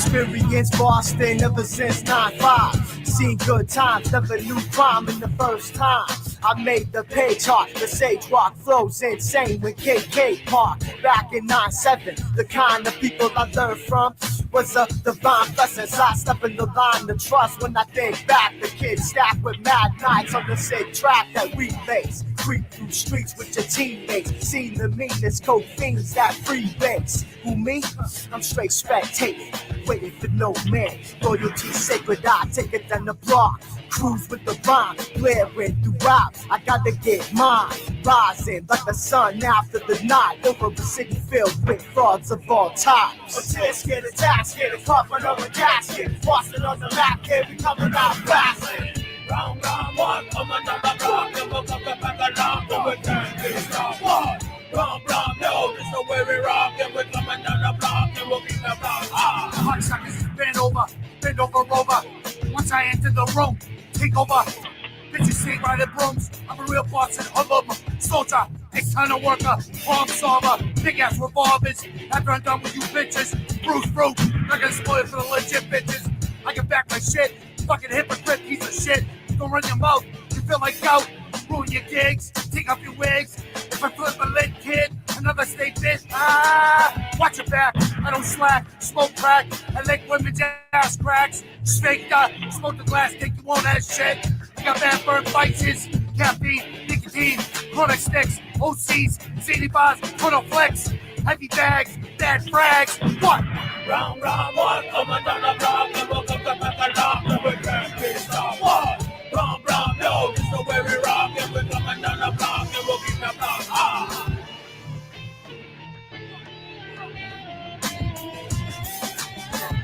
Experienced Boston ever since 9-5. Seen good times, never knew crime in the first time. I made the page hot, the sage rock flows insane when KK parked back in 9-7. The kind of people I learned from was a divine blessing. I step in the line to trust when I think back. The kids stacked with mad nights on the sick track that we face. Creep through streets with your teammates. Seen the meanest coke fiends that free base. Who me? I'm straight spectating, waiting for no man. Loyalty sacred, I take it down the block. Cruise with the rhyme, blaring throughout. I gotta get mine, rising like the sun after the night. Over the city filled with frauds of all types. Until scared attack, scared of coffin on the casket. Boston on the map, here we coming out blasting. Round, one, coming down the block, and we'll come back along, and we can't get stopped. One, round, no, this is the way we rock, and we're coming down the block, and we'll keep the block. Hot suckers is bend over. Once I enter the room, take over. Bitches stay riding brooms. I'm a real boss and hubbub. Soldier, ex-hunter worker, problem solver, big-ass revolvers. After I'm done with you bitches, Bruce, not gonna spoil it for the legit bitches. I can back my shit, fucking hypocrite piece of shit. Don't run your mouth, you feel like gout. Ruin your gigs, take off your wigs. If I flip a lid, kid, another statement. Watch your back, I don't slack, smoke crack. I like women's ass cracks. Snake smoke the glass, think you want that shit. I got bad burn vices, caffeine, nicotine, chronic sticks, OCs, CD bars, chrono flex, heavy bags, bad frags. What? Round, one, coming down the block, and we'll come back along, and we can't get stopped. What? Round, no, this is the way we rock, and we're coming down the block, and we'll keep the block.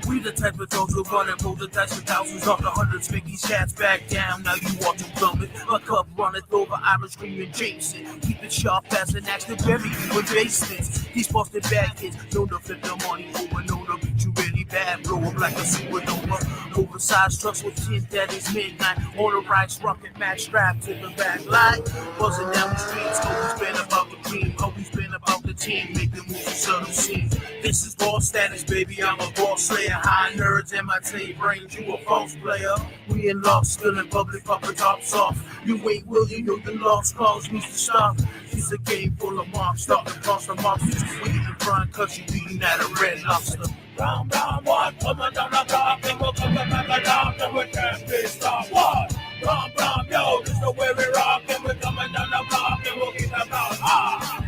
We the type of dogs who run and roll the dice for thousands off the hundreds, make these cats back down. Now you watch them plummet. My cup runneth over, I was screaming Jason. Keep it sharp as an axe to bury you in basements. These busted bad kids, known to flip the money over, known to beat you really bad, blow up like a supernova. Oversized trucks with tint that is midnight. On the right, rocket match strapped to the back light. Buzzing down the streets, always been about the dream, always been about the team, making moves in subtle scenes. This is boss status, baby, I'm a boss slayer. High nerds in my tape range, you a false player. We in love, still in public, puppet tops off. You ain't William, you the lost cause needs to stop. It's a game full of mobs, starting across the monsters. We in front cause you eating at a Red Lobster. Round, one, coming down the block, and we'll come back along, and we can't be stopped. What? Round, yo, this is the way we rock, and we're coming down the block, and we'll keep the block.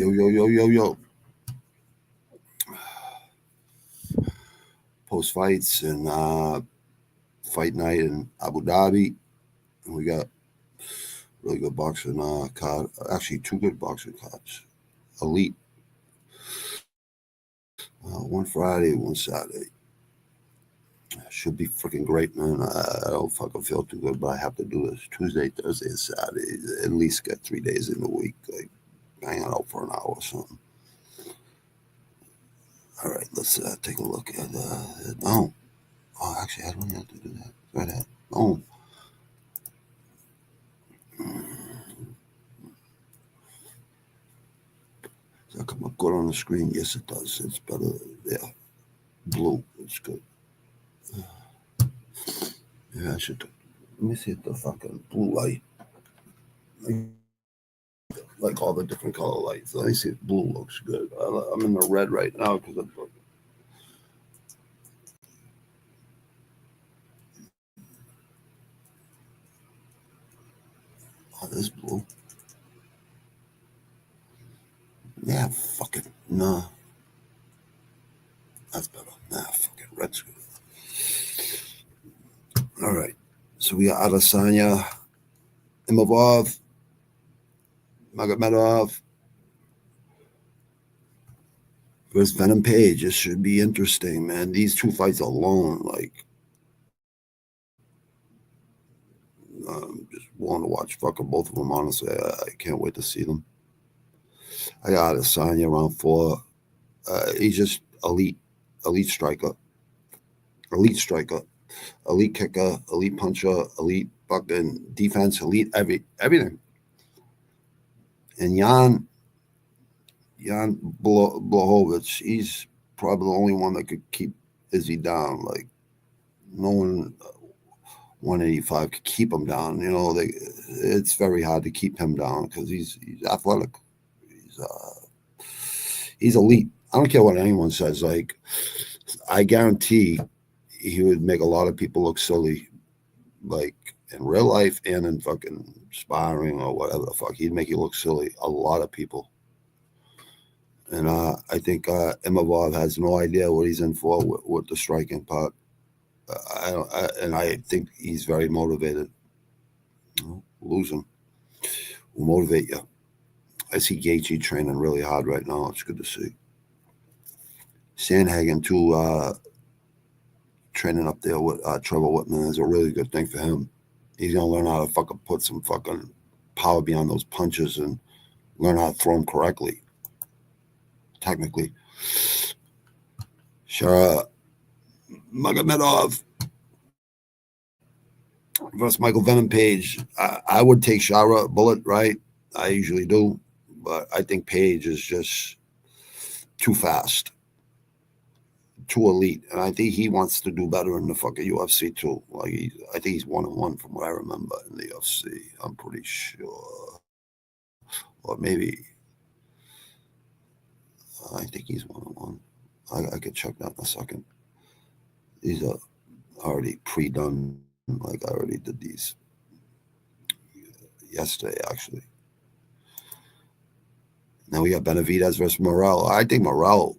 Yo. Post fights and fight night in Abu Dhabi. And we got really good boxing card. Actually, two good boxing cards. Elite. One Friday, one Saturday. Should be freaking great, man. I don't fucking feel too good, but I have to do this Tuesday, Thursday, and Saturday. At least get 3 days in the week. Like, hang out for an hour or something. All right, let's take a look at actually, I don't have to do that. Right at Does that come up good on the screen? Yes, it does. It's better. Yeah, blue. It's good. Yeah, I should. Let me see the fucking blue light. Like all the different color lights. Let me see if blue looks good. I'm in the red right now because I'm. Oh, this blue. Yeah, fuck it. No. That's better. Nah, fuck it. Red's good. All right. So we got Adesanya, Imavov, Magomedov versus Venom Page. This should be interesting, man. These two fights alone, like, just want to watch fucking both of them. Honestly, I can't wait to see them. I got Adesanya round 4. He's just elite striker, elite kicker, elite puncher, elite fucking defense, elite everything. And Jan Blachowicz, he's probably the only one that could keep Izzy down. Like, no one 185 could keep him down. You know, it's very hard to keep him down because he's athletic. He's elite. I don't care what anyone says. Like, I guarantee he would make a lot of people look silly, like in real life and in fucking sparring or whatever the fuck. He'd make you look silly. A lot of people. And I think Imavov has no idea what he's in for with the striking part. I think he's very motivated. Losing will motivate you. I see Gaethje training really hard right now. It's good to see. Sandhagen too, training up there with Trevor Whitman is a really good thing for him. He's gonna learn how to fucking put some fucking power behind those punches and learn how to throw them correctly. Technically. Shara Magomedov versus Michael Venom Page. I would take Shara Bullet, right? I usually do, but I think Page is just too fast, too elite, and I think he wants to do better in the fucking UFC too. Like, I think he's 1-1 from what I remember in the UFC. I'm pretty sure, or maybe. I think he's 1-1. I could check that in a second. These are already pre-done. Like, I already did these yesterday, actually. Now we got Benavidez versus Morrell. I think Morrell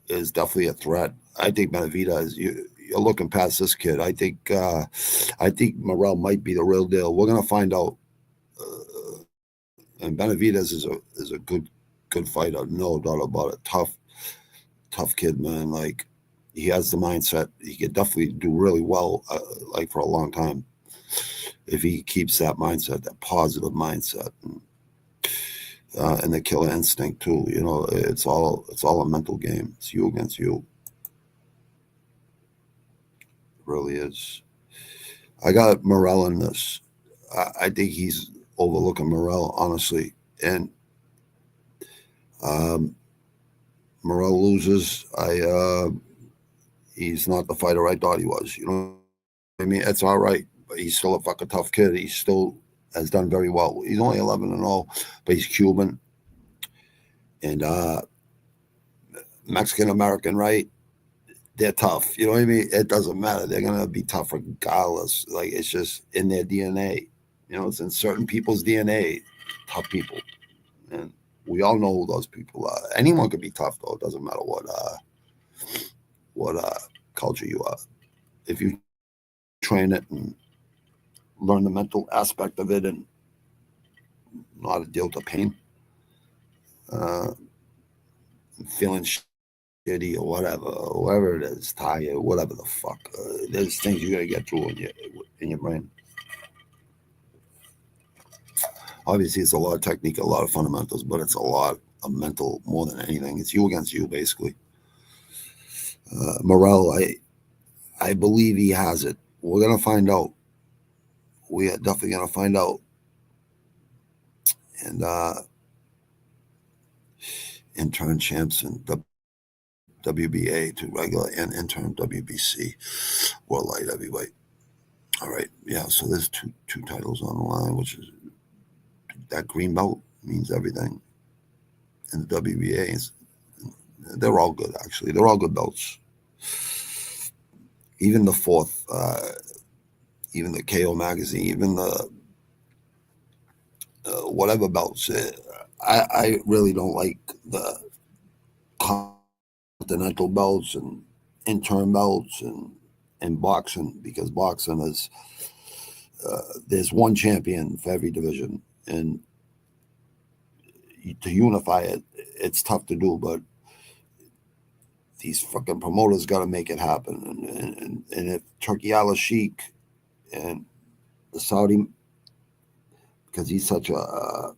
is definitely a threat. I think Benavidez, you're looking past this kid. I think Morrell might be the real deal. We're gonna find out. And Benavidez is a good fighter, no doubt about it. Tough kid, man. Like, he has the mindset. He could definitely do really well, like, for a long time, if he keeps that mindset, that positive mindset, and the killer instinct too. You know, it's all a mental game. It's you against you. It really is. I got Morrell in this. I think he's overlooking Morrell, honestly, and. Morrell loses. He's not the fighter I thought he was. You know what I mean? It's all right, but he's still a fucking tough kid. He still has done very well. He's only 11-0, but he's Cuban and Mexican American, right? They're tough. You know what I mean? It doesn't matter. They're gonna be tough regardless. Like, it's just in their DNA. You know, it's in certain people's DNA. Tough people, and we all know who those people are. Anyone could be tough, though. It doesn't matter what culture you are. If you train it and learn the mental aspect of it and know how to deal with the pain, feeling shitty or whatever it is, tired, whatever the fuck. There's things you gotta get through in your brain. Obviously, it's a lot of technique, a lot of fundamentals, but it's a lot of mental more than anything. It's you against you, basically. Morrell, I believe he has it. We're going to find out. We are definitely going to find out. And intern champs and WBA to regular and intern WBC, World Light Heavyweight. All right. Yeah, so there's two titles on the line, which is that green belt means everything. And the WBA, they're all good, actually. They're all good belts. Even the fourth, even the KO magazine, even the whatever belts. I really don't like the continental belts and intern belts and boxing, because boxing is there's one champion for every division, and to unify it, it's tough to do, but these fucking promoters got to make it happen. And if Turkey Al-Sheikh and the Saudi, because he's such a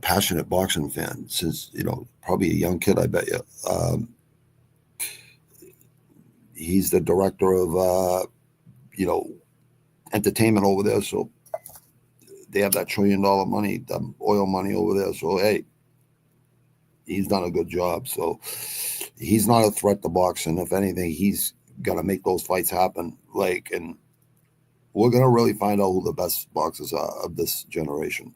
passionate boxing fan since, probably a young kid, I bet you. He's the director of, entertainment over there. So they have that $1 trillion money, the oil money over there. So, hey, he's done a good job. So he's not a threat to boxing. If anything, he's going to make those fights happen. And we're going to really find out who the best boxers are of this generation,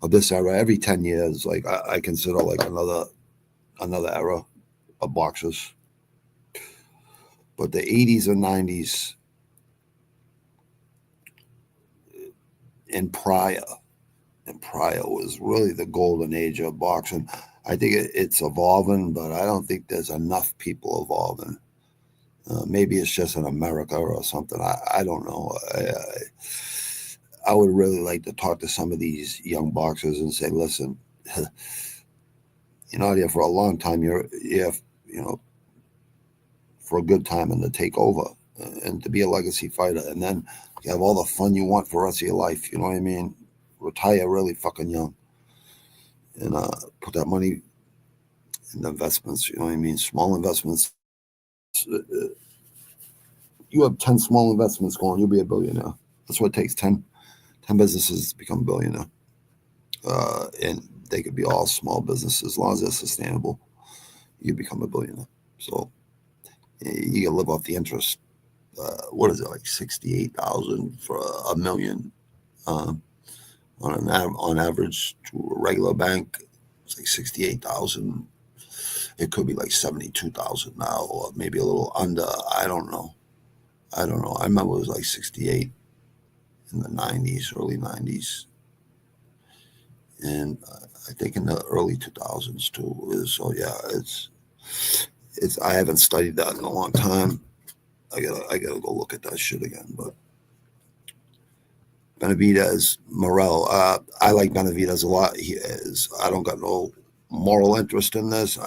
of this era. Every 10 years, I consider another era of boxers. But the 80s and 90s and prior was really the golden age of boxing. I think it's evolving, but I don't think there's enough people evolving. Maybe it's just in America or something. I don't know. I would really like to talk to some of these young boxers and say, listen, you're not here for a long time. You're here, for a good time and to take over and to be a legacy fighter. And then you have all the fun you want for the rest of your life. You know what I mean? Retire really fucking young and put that money in the investments. You know what I mean? Small investments. You have 10 small investments going, you'll be a billionaire. That's what it takes. 10 businesses to become a billionaire. And they could be all small businesses. As long as they're sustainable, you become a billionaire. So you can live off the interest. What is it, like 68,000 for $1 million on average to a regular bank? It's like 68,000. It could be like 72,000 now, or maybe a little under. I don't know. I remember it was like 68 in the 90s, early 90s, and I think in the early 2000s too. So yeah, it's. I haven't studied that in a long time. I gotta go look at that shit again. But Benavidez, Morel, I like Benavidez a lot. I don't got no moral interest in this.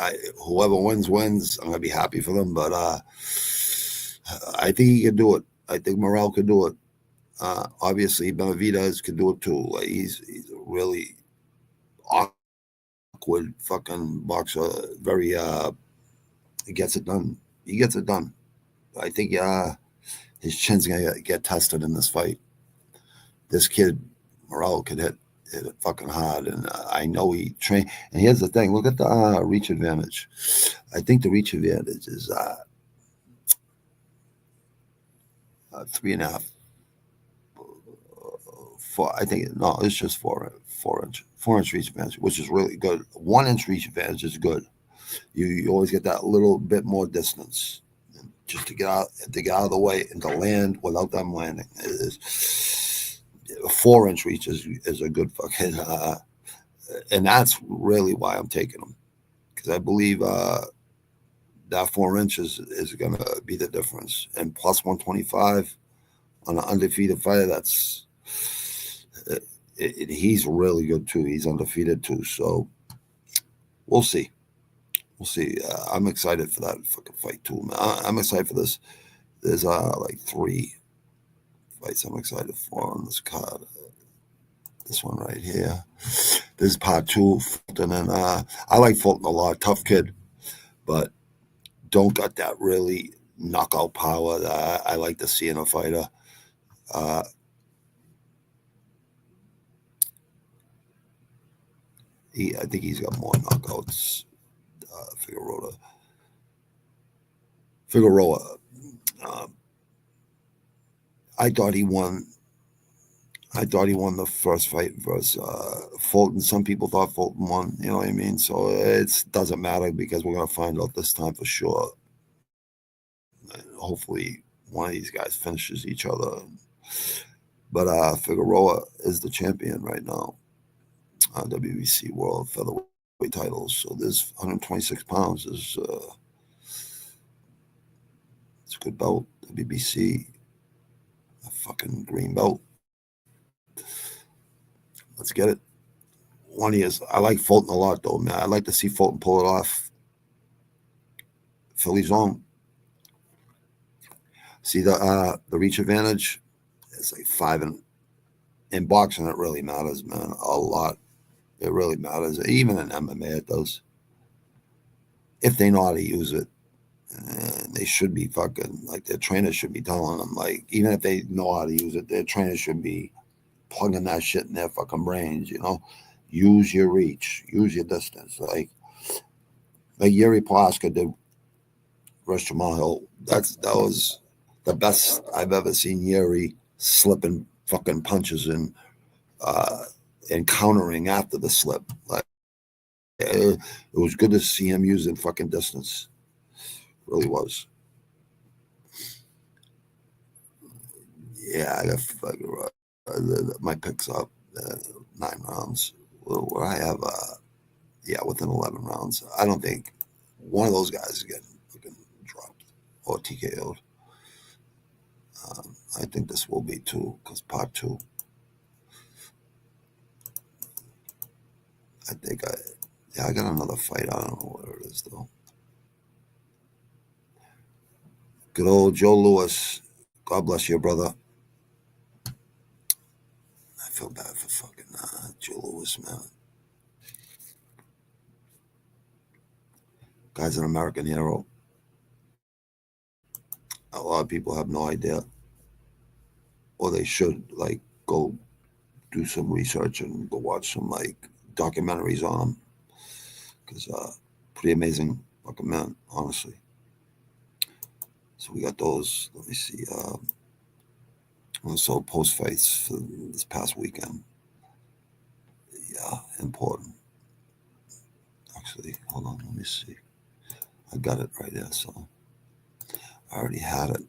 Whoever wins. I'm gonna be happy for them. But I think he could do it. I think Morel could do it. Obviously, Benavidez could do it too. He's a really awkward fucking boxer. Very he gets it done. I think his chin's gonna get tested in this fight. This kid Morel could hit it fucking hard, and I know he trained. And here's the thing: look at the reach advantage. I think the reach advantage is 3.5. 4. I think it's just 4-inch reach advantage, which is really good. 1-inch reach advantage is good. You always get that little bit more distance, just to get out of the way and to land without them landing. 4-inch reach is a good fucking, and that's really why I'm taking them, because I believe that 4 inches is going to be the difference. And plus 125 on an undefeated fighter, that's he's really good too. He's undefeated too, so we'll see. I'm excited for that fucking fight too, man. I'm excited for this. There's like 3 fights I'm excited for on this card. This one right here. This is part 2. Fulton, and I like Fulton a lot. Tough kid, but don't got that really knockout power that I like to see in a fighter. I think he's got more knockouts. Figueroa. I thought he won the first fight versus Fulton. Some people thought Fulton won. You know what I mean? So it doesn't matter, because we're gonna find out this time for sure. Hopefully, one of these guys finishes each other. But Figueroa is the champion right now. WBC World Featherweight titles. So this 126 pounds is it's a good belt. WBC, a fucking green belt. Let's get it. One is I like Fulton a lot though, man. I'd like to see Fulton pull it off. Philly's own. See the reach advantage? It's like 5 and in boxing it really matters, man. A lot. It really matters. Even in MMA it does. If they know how to use it. And they should be fucking like their trainers should be telling them, like, even if they know how to use it, their trainers should be plugging that shit in their fucking brains, you know. Use your reach, use your distance. Like Yuri Plaska did Rush Jamal Hill. That was the best I've ever seen Yuri slipping fucking punches and countering after the slip. Like it was good to see him using fucking distance. It really was. Yeah, I got fucking my picks up 9 rounds. Where I have within 11 rounds. I don't think one of those guys is getting fucking dropped or TKO'd. I think this will be 2 because part 2. I think I got another fight. I don't know where it is though. Good old Joe Louis. God bless you, brother. I feel bad for fucking Joe Louis, man. Guy's an American hero. A lot of people have no idea, or they should like go do some research and go watch some like documentaries on him, because pretty amazing fucking man, honestly. So we got those. Let me see. Also post fights for this past weekend. Yeah, important. Actually, hold on. Let me see. I got it right there. So I already had it.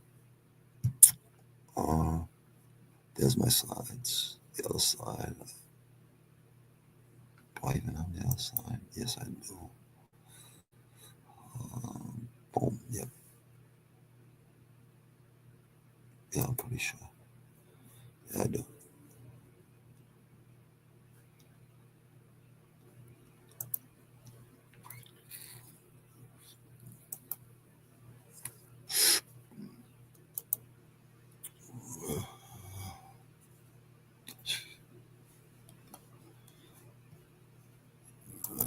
There's my slides. The other slide. Do I even have the other slide? Yes, I do. Boom. Yep. Yeah, I'm pretty sure. Yeah, I do.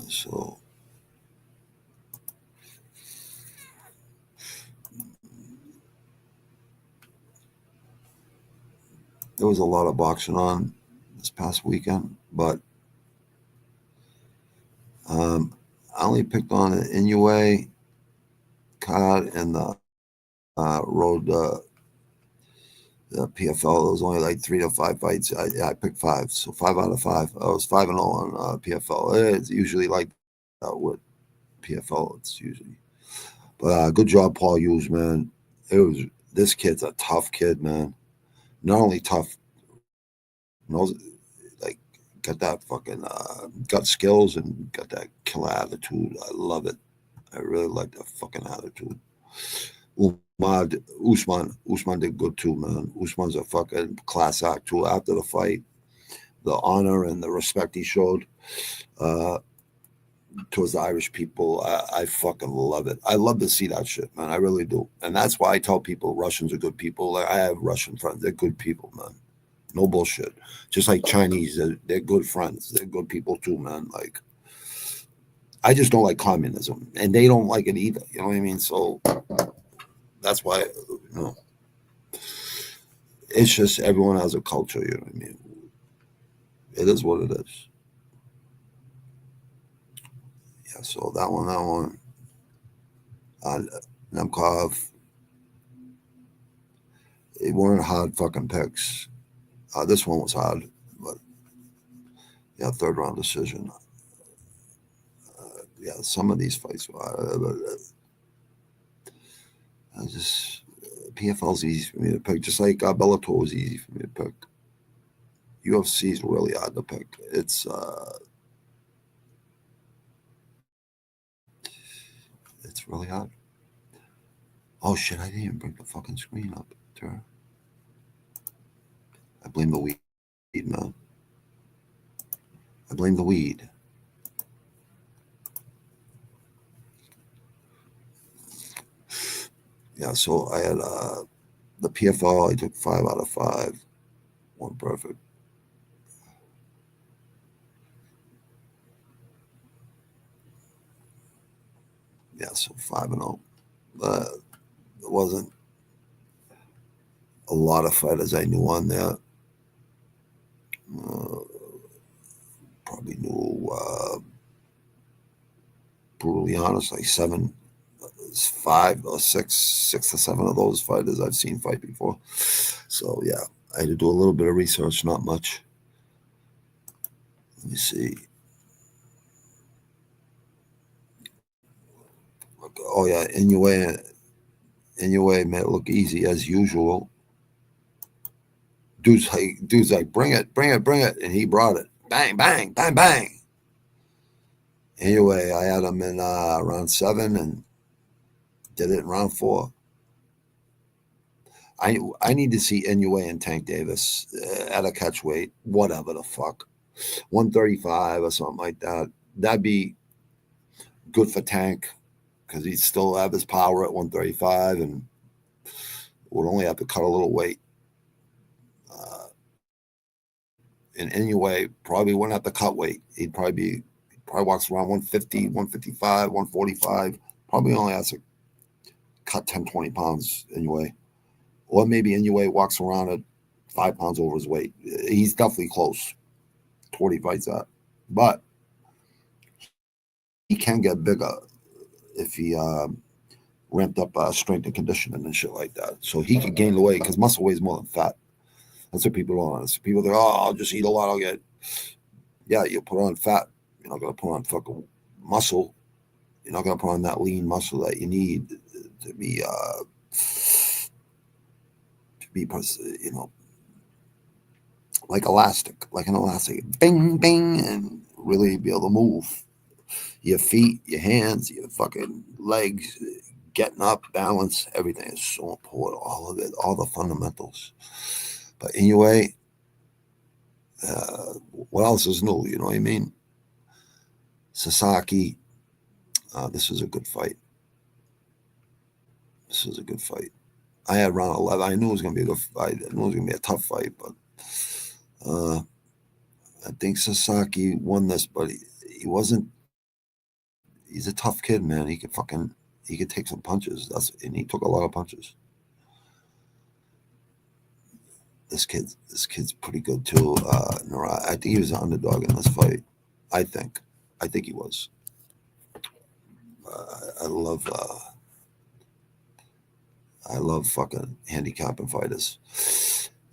So there was a lot of boxing on this past weekend, but I only picked on the Inoue card and the road the PFL. There was only like 3 to 5 fights. I picked 5, so 5 out of 5. I was 5-0 on PFL. It's usually like that with PFL. It's usually, but good job, Paul Hughes, man. This kid's a tough kid, man. Not only tough, knows like got that fucking got skills and got that killer attitude. I love it. I really like that fucking attitude. Usman did good too, man. Usman's a fucking class act too. After the fight, the honor and the respect he showed towards the Irish people, I fucking love it. I love to see that shit, man. I really do. And that's why I tell people Russians are good people. Like, I have Russian friends. They're good people, man. No bullshit. Just like Chinese, they're good friends. They're good people too, man. Like, I just don't like communism, and they don't like it either. You know what I mean? So that's why, it's just everyone has a culture. You know what I mean? It is what it is. Yeah. So that one, Nemkov. They weren't hard fucking picks. This one was hard, but yeah, 3rd round decision. Yeah, some of these fights were hard, but PFL's easy for me to pick, just like Bellator was easy for me to pick. UFC is really hard to pick. It's really hard. Oh shit! I didn't even bring the fucking screen up. I blame the weed, man. I blame the weed. Yeah, so I had the PFL, I took 5 out of 5. One perfect. Yeah, so 5-0. There wasn't a lot of fighters I knew on there. Probably knew, brutally honest, like 5 or 6 or 7 of those fighters I've seen fight before. So yeah, I had to do a little bit of research, not much. Let me see. Oh yeah, Inoue made it look easy as usual. Dude's like, bring it, and he brought it. Bang, bang, bang, bang. Anyway, I had him in round 7 and did it in round 4. I need to see Inoue and Tank Davis at a catch weight, whatever the fuck, 135 or something like that. That'd be good for Tank because he'd still have his power at 135 and would only have to cut a little weight. And Inoue probably wouldn't have to cut weight. He'd probably walks around 150, 155, 145. Probably only has to cut 10, 20 pounds Inoue. Or maybe Inoue walks around at 5 pounds over his weight. He's definitely close to what he fights at. But he can get bigger if he ramped up strength and conditioning and shit like that. So he could gain the weight because muscle weighs more than fat. That's what people don't understand. People think, oh, I'll just eat a lot, I'll get. Yeah, you'll put on fat. You're not going to put on fucking muscle. You're not going to put on that lean muscle that you need to be, you know, like an elastic. Bing, bing, and really be able to move. Your feet, your hands, your fucking legs, getting up, balance, everything is so important. All of it, all the fundamentals. But anyway, what else is new? You know what I mean? Sasaki, this was a good fight. I had round 11. I knew it was going to be a good fight. I knew it was going to be a tough fight, but I think Sasaki won this, but he wasn't. He's a tough kid, man. He could take some punches. And he took a lot of punches. This kid's pretty good too. I think he was an underdog in this fight. I think he was. I love fucking handicapping fighters.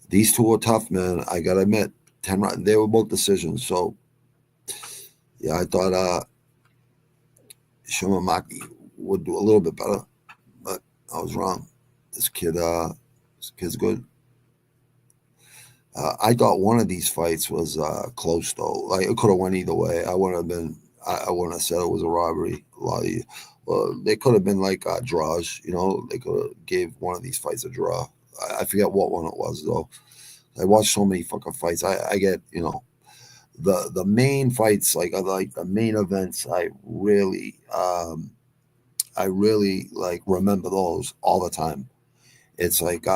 These two are tough, man. I gotta admit, 10 rounds. They were both decisions. So yeah, I thought Shimamaki would do a little bit better, but I was wrong. This kid's good. I thought one of these fights was close though. Like it could have went either way. I wouldn't have said it was a robbery. They could have been like draws. You know, they could have gave one of these fights a draw. I forget what one it was though. I watched so many fucking fights. I get, you know, the main fights, like the main events. I really like remember those all the time. It's like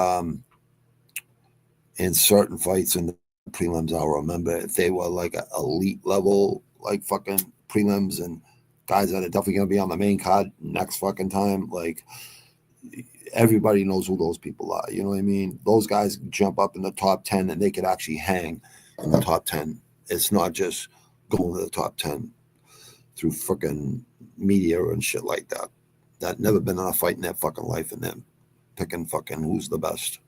in certain fights in the prelims, I'll remember if they were like an elite level, like fucking prelims and guys that are definitely going to be on the main card next fucking time. Like everybody knows who those people are. You know what I mean? Those guys jump up in the top 10 and they could actually hang in the top 10. It's not just going to the top 10 through fucking media and shit like that. That never been in a fight in their fucking life and them picking fucking who's the best.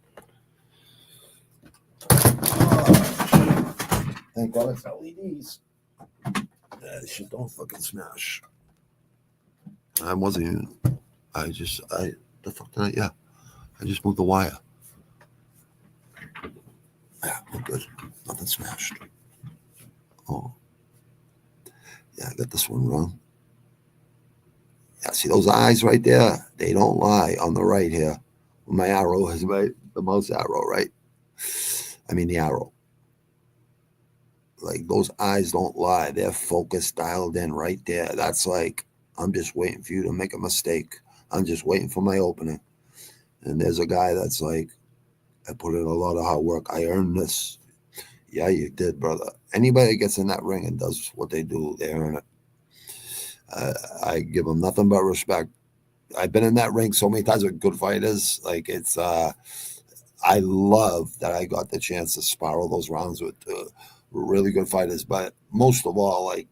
Thank God it's LEDs. Shit don't fucking smash. I wasn't even. The fuck did I? Yeah. I just moved the wire. Yeah, we're good. Nothing smashed. Oh. Yeah, I got this one wrong. Yeah, see those eyes right there? They don't lie on the right here. My arrow is right, the mouse arrow, right? I mean the arrow. Like those eyes don't lie. They're focused, dialed in right there. That's like, I'm just waiting for you to make a mistake. I'm just waiting for my opening. And there's a guy that's like, I put in a lot of hard work. I earned this. Yeah, you did, brother. Anybody that gets in that ring and does what they do, they earn it. I give them nothing but respect. I've been in that ring so many times with good fighters. Like I love that I got the chance to spar all those rounds with really good fighters. But most of all, like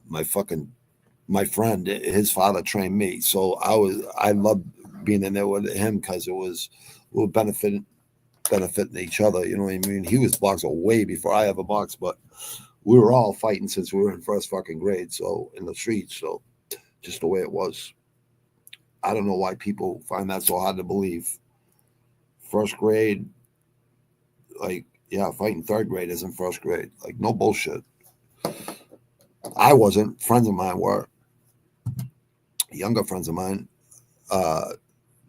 my friend, his father trained me, so I loved being in there with him because we were benefiting each other. You know what I mean? He was boxing way before I ever boxed, but we were all fighting since we were in first fucking grade. So in the streets, so just the way it was. I don't know why people find that so hard to believe. First grade, like, yeah, fighting third grade is in first grade. Like, no bullshit. I wasn't. Friends of mine were. Younger friends of mine, uh,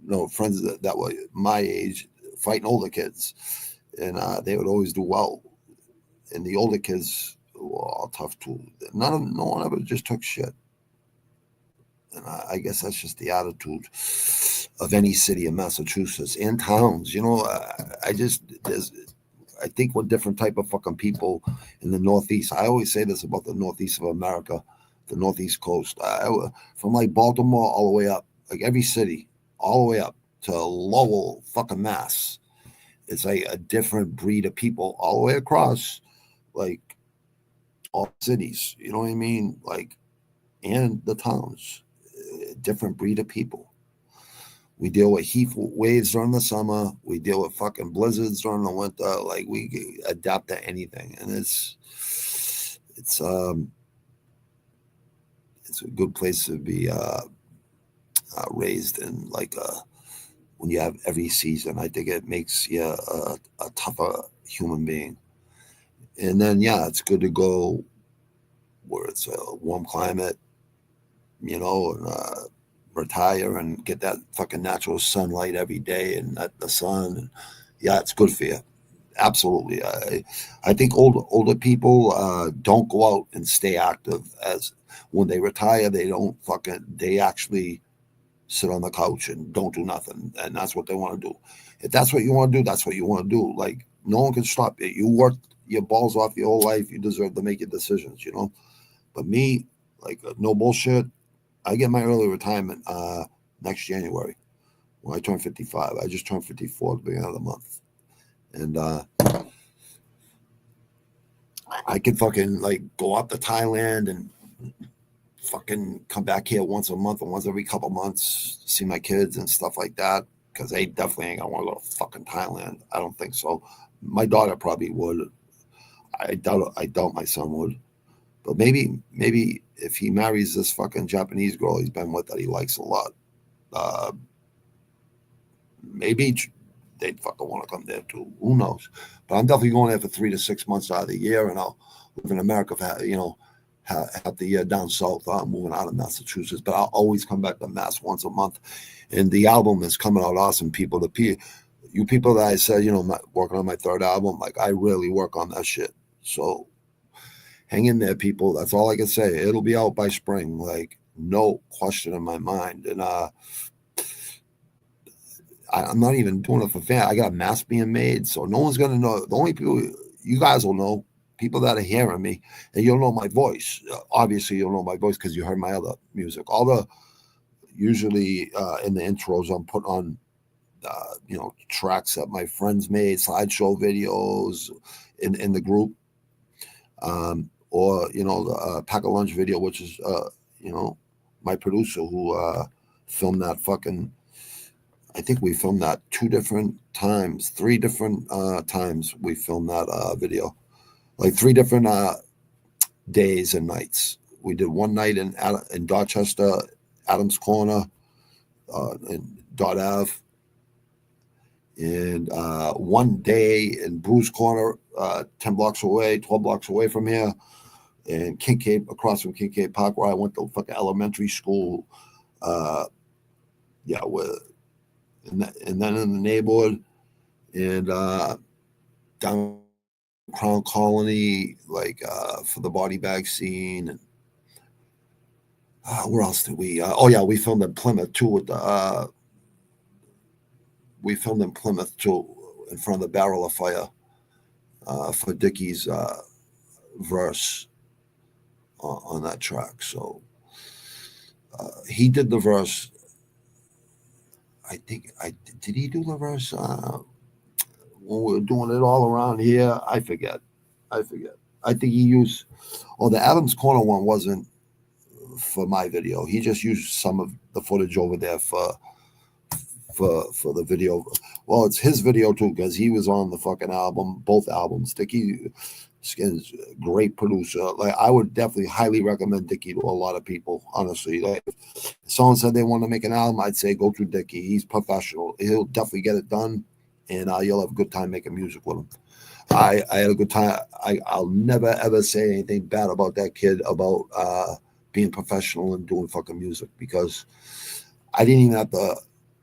no, friends that were my age, fighting older kids. And they would always do well. And the older kids were all tough too. No one ever just took shit. And I guess that's just the attitude of any city in Massachusetts and towns. You know, I think we're different type of fucking people in the Northeast. I always say this about the Northeast of America, the Northeast coast. From like Baltimore all the way up, like every city, all the way up to Lowell, fucking Mass. It's like a different breed of people all the way across, like all cities. You know what I mean? Like, and the towns, different breed of people. We deal with heat waves during the summer. We deal with fucking blizzards during the winter. Like we adapt to anything, and it's a good place to be raised in. Like when you have every season, I think it makes you a tougher human being. And then yeah, it's good to go where it's a warm climate, you know, and retire and get that fucking natural sunlight every day and the sun. And yeah, it's good for you. Absolutely. I think older people don't go out and stay active. As when they retire, they actually sit on the couch and don't do nothing, and that's what they want to do. If that's what you want to do, that's what you want to do. Like no one can stop it. You worked your balls off your whole life. You deserve to make your decisions, you know. But me, like no bullshit. I get my early retirement next January when I turn 55. I just turned 54 at the beginning of the month. And I could fucking like go up to Thailand and fucking come back here once a month or once every couple months, see my kids and stuff like that. Because they definitely ain't gonna want to go to fucking Thailand. I don't think so. My daughter probably would. I doubt my son would. But maybe if he marries this fucking Japanese girl he's been with that he likes a lot, uh, maybe they'd fucking want to come there too. Who knows? But I'm definitely going there for 3 to 6 months out of the year, and I'll live in America for half the year down south. I'm moving out of Massachusetts, but I'll always come back to Mass once a month. And the album is coming out awesome, people. You people that I said, working on my third album, like I really work on that shit. So hang in there, people. That's all I can say. It'll be out by spring, like no question in my mind. And I'm not even doing it for fan. I got a mask being made, so no one's gonna know. The only people you guys will know, people that are hearing me, and you'll know my voice. Obviously, you'll know my voice because you heard my other music. All the usually in the intros, I'm put on tracks that my friends made, slideshow videos in the group, or the Pack a Lunch video, which is my producer who filmed that fucking. I think we filmed that 3 different times we filmed that video, like 3 different days and nights. We did one night in Dorchester, Adams Corner, in Dot Ave, and one day in Bruce Corner, 10 blocks away, 12 blocks away from here, and Kincaid, across from Kincaid Park, where I went to fucking elementary school. And then in the neighborhood, and down Crown Colony, like for the body bag scene. And where else did we? We filmed in Plymouth too. With the we filmed in Plymouth too, in front of the Barrel of Fire for Dickie's verse on that track. So he did the verse. I think did he do the verse when we were doing it all around here? I forget. I think he used. Oh, the Adams Corner one wasn't for my video. He just used some of the footage over there for the video. Well, it's his video too, because he was on the fucking album, both albums. Dickie Skin's a great producer. Like, I would definitely highly recommend Dickie to a lot of people, honestly. Like, if someone said they want to make an album, I'd say go through Dickie. He's professional. He'll definitely get it done, and you'll have a good time making music with him. I had a good time. I'll never ever say anything bad about that kid about being professional and doing fucking music, because I didn't even have to.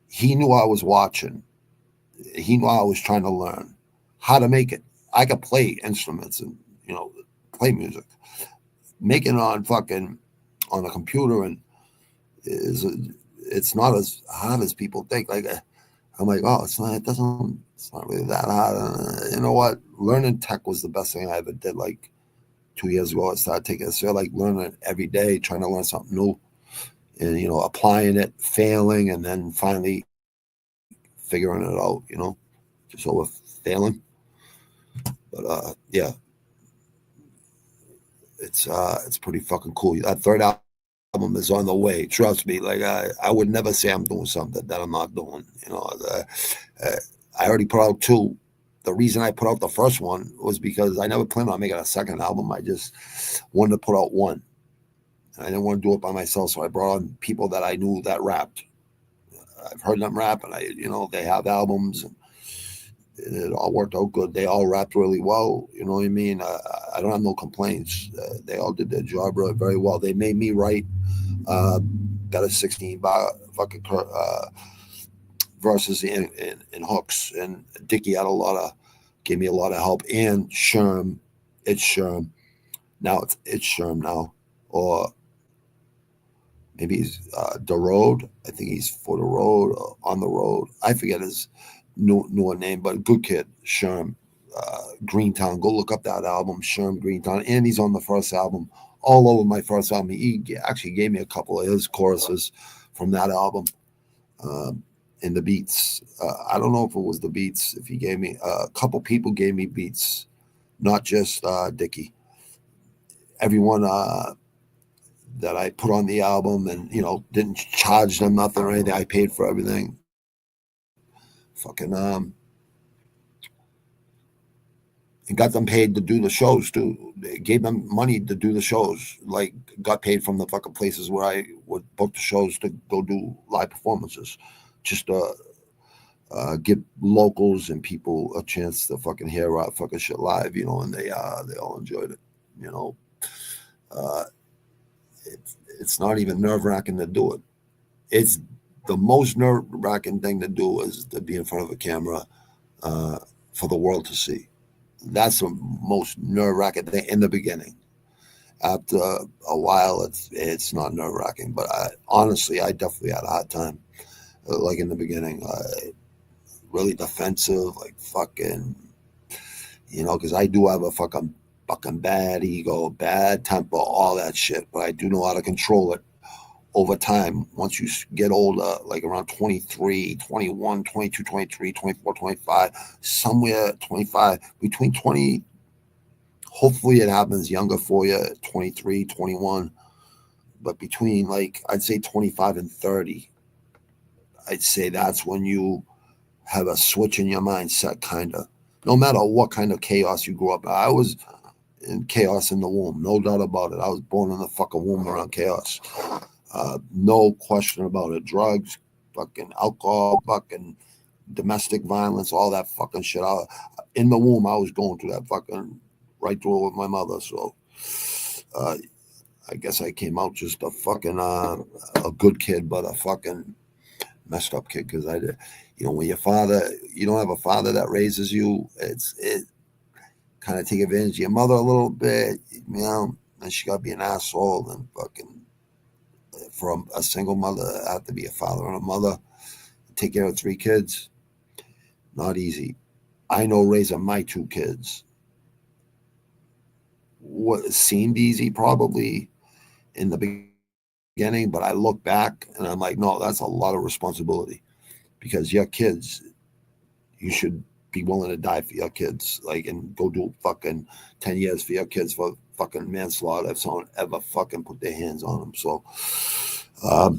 He knew I was watching. He knew I was trying to learn how to make it. I could play instruments and, play music. Making it on a computer and it's not as hard as people think. Like, I'm like, oh, it's not really that hard. You know what? Learning tech was the best thing I ever did. Like 2 years ago, I started taking it. So like learning it every day, trying to learn something new, and applying it, failing, and then finally figuring it out. Just over failing. But yeah, it's pretty fucking cool. That third album is on the way. Trust me. Like, I would never say I'm doing something that I'm not doing. I already put out 2. The reason I put out the first one was because I never planned on making a second album. I just wanted to put out one. And I didn't want to do it by myself, so I brought on people that I knew that rapped. I've heard them rap, and they have albums, and it all worked out good. They all rapped really well. You know what I mean? I don't have no complaints. They all did their job very well. They made me write better 16 fucking verses in hooks, and Dickie gave me a lot of help. And Sherm, it's Sherm now. It's Sherm now, or maybe he's the road. I think he's for the road, or on the road. I forget his newer name, but good kid, Sherm. Greentown. Go look up that album, Sherm Greentown. And he's on the first album, all over my first album. He actually gave me a couple of his choruses from that album. In the beats. I don't know if it was the beats. If he gave me, a couple people gave me beats, not just Dickie. Everyone that I put on the album, and didn't charge them nothing or anything. I paid for everything. Fucking and got them paid to do the shows too. They gave them money to do the shows. Like, got paid from the fucking places where I would book the shows to go do live performances, just to give locals and people a chance to fucking hear fucking shit live, and they all enjoyed it. It's not even nerve-wracking to do it. It's the most nerve-wracking thing to do is to be in front of a camera for the world to see. That's the most nerve-wracking thing in the beginning. After a while, it's not nerve-wracking. But honestly, I definitely had a hard time. Like in the beginning, really defensive, like fucking, because I do have a fucking bad ego, bad temper, all that shit. But I do know how to control it over time. Once you get older, like around 23, 21, 22, 23, 24, 25, somewhere 25, between 20, hopefully it happens younger for you, 23, 21, but between, like, I'd say 25 and 30, I'd say that's when you have a switch in your mindset, kind of. No matter what kind of chaos you grew up in. I was in chaos in the womb, no doubt about it. I was born in the fucking womb around chaos. No question about it. Drugs, fucking alcohol, fucking domestic violence, all that fucking shit. In the womb, I was going through that fucking right through it with my mother. So I guess I came out just a fucking a good kid, but a fucking messed up kid, because when your father, you don't have a father that raises you, it kind of take advantage of your mother a little bit, and she got to be an asshole and fucking from a single mother, have to be a father and a mother, take care of 3 kids. Not easy. I know raising my 2 kids what seemed easy probably in the beginning, but I look back and I'm like, no, that's a lot of responsibility because your kids, you should be willing to die for your kids, like, and go do fucking 10 years for your kids for fucking manslaughter if someone ever fucking put their hands on them. So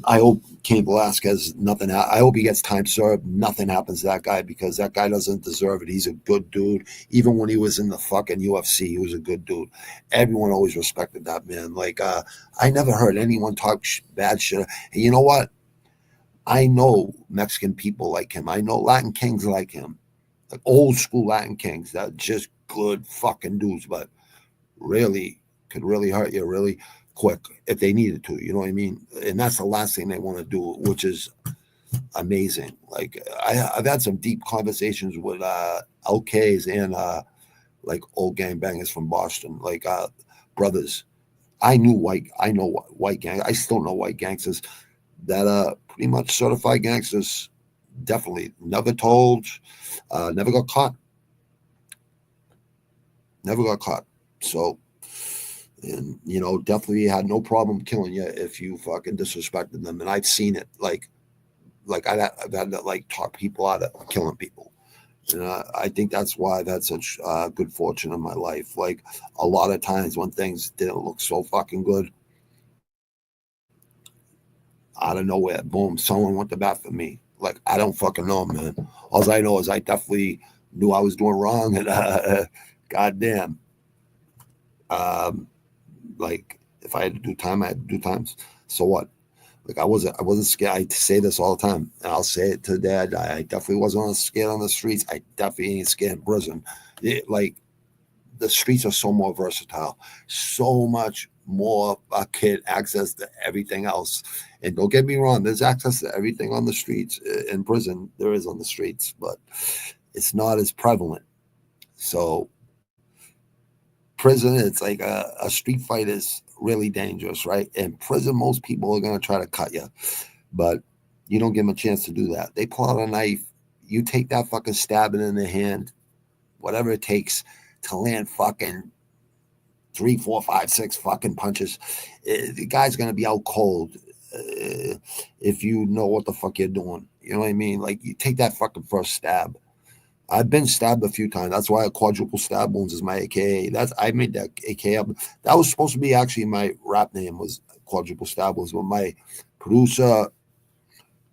I hope Cain Velasquez, I hope he gets time served. Nothing happens to that guy because that guy doesn't deserve it. He's a good dude. Even when he was in the fucking UFC, he was a good dude. Everyone always respected that man. Like, I never heard anyone talk bad shit. And you know what? I know Mexican people like him. I know Latin kings like him. Like old school Latin kings that just good fucking dudes, but really could really hurt you really quick if they needed to, you know what I mean? And that's the last thing they want to do, which is amazing. Like I've had some deep conversations with LKs and like old gangbangers from Boston, like brothers. I know white gang. I still know white gangsters that pretty much certified gangsters. Definitely never told, never got caught. So, and definitely had no problem killing you if you fucking disrespected them. And I've seen it. Like I've had to like talk people out of killing people. And I think that's why I've had such good fortune in my life. Like a lot of times when things didn't look so fucking good, out of nowhere, boom, someone went to bat for me. Like, I don't fucking know, man. All I know is I definitely knew I was doing wrong, and goddamn, like if I had to do time, I had to do times. So what? Like I wasn't scared. I say this all the time, and I'll say it to Dad. I definitely wasn't scared on the streets. I definitely ain't scared in prison. Like the streets are so more versatile, so much more kid access to everything else. And don't get me wrong, there's access to everything on the streets in prison. There is on the streets, but it's not as prevalent. So prison, it's like a street fight is really dangerous, right? In prison, most people are going to try to cut you, but you don't give them a chance to do that. They pull out a knife, you take that fucking stabbing in the hand, whatever it takes to land fucking 3, 4, 5, 6 fucking punches. The guy's going to be out cold if you know what the fuck you're doing. You know what I mean? Like, you take that fucking first stab. I've been stabbed a few times. That's why a quadruple stab wounds is my AKA. I made that AKA up. That was supposed to be actually my rap name, was quadruple stab wounds. But my producer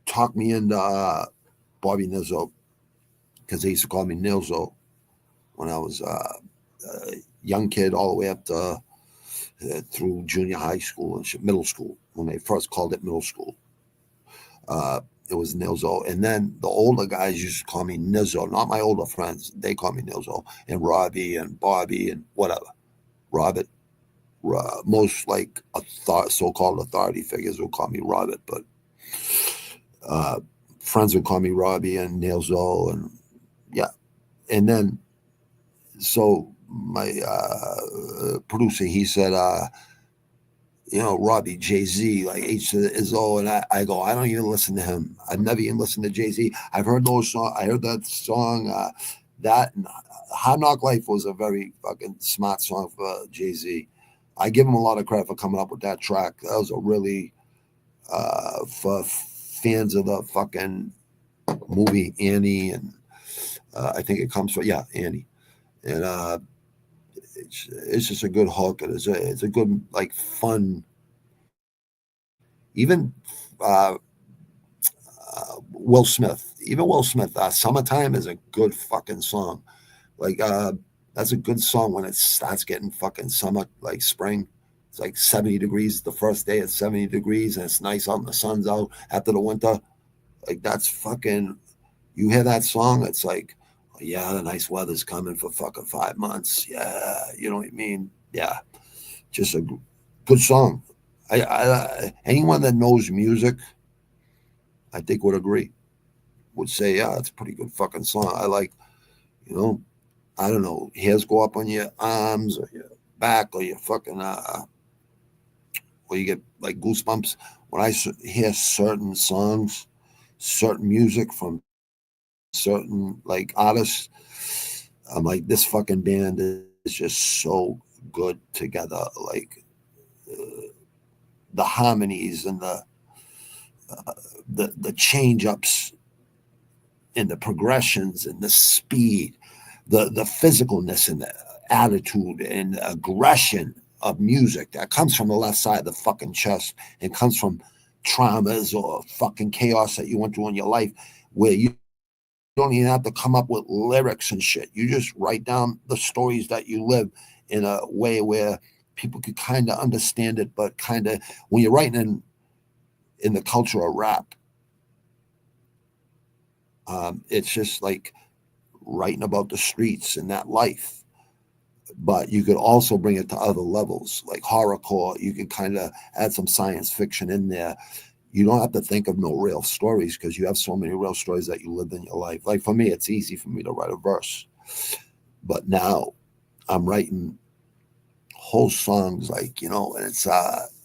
talked me into Bobby Nizzo, because they used to call me Nilzo when I was a young kid, all the way up to through junior high school and middle school, when they first called it middle school. It was Nilzo. And then the older guys used to call me Nizzo, not my older friends. They call me Nilzo. And Robbie and Bobby and whatever. Robert. Most like so-called authority figures would call me Robert, but friends would call me Robbie and Nilzo. And yeah. And then, so my producer, he said, Robbie, Jay-Z, like H to the Izzo, and I go, I don't even listen to him. I've never even listened to Jay-Z. I've heard those songs. I heard that song, that and Hard Knock Life was a very fucking smart song for Jay-Z. I give him a lot of credit for coming up with that track. That was a really, for fans of the fucking movie Annie, and I think it comes from, Annie. And it's just a good hook, and it's a good, like, fun. Even Will Smith, Summertime is a good fucking song. Like, that's a good song when it starts getting fucking summer, like spring. It's like 70 degrees. The first day it's 70 degrees and it's nice out and the sun's out after the winter. Like, that's fucking, you hear that song, it's like, yeah, the nice weather's coming for fucking 5 months. Yeah, you know what I mean? Yeah, just a good song. Anyone that knows music, I think would agree. Would say, yeah, it's a pretty good fucking song. I like, I don't know, hairs go up on your arms or your back or your fucking, or you get like goosebumps. When I hear certain songs, certain music from certain like artists, I'm like, this fucking band is just so good together. Like the harmonies and the change ups and the progressions and the speed, the physicalness and the attitude and aggression of music that comes from the left side of the fucking chest and comes from traumas or fucking chaos that you went through in your life, where you don't even have to come up with lyrics and shit. You just write down the stories that you live in a way where people could kind of understand it, but kind of when you're writing in the culture of rap, it's just like writing about the streets and that life. But you could also bring it to other levels, like horrorcore. You can kind of add some science fiction in there. You don't have to think of no real stories because you have so many real stories that you lived in your life. Like for me, it's easy for me to write a verse. But now I'm writing whole songs, like, and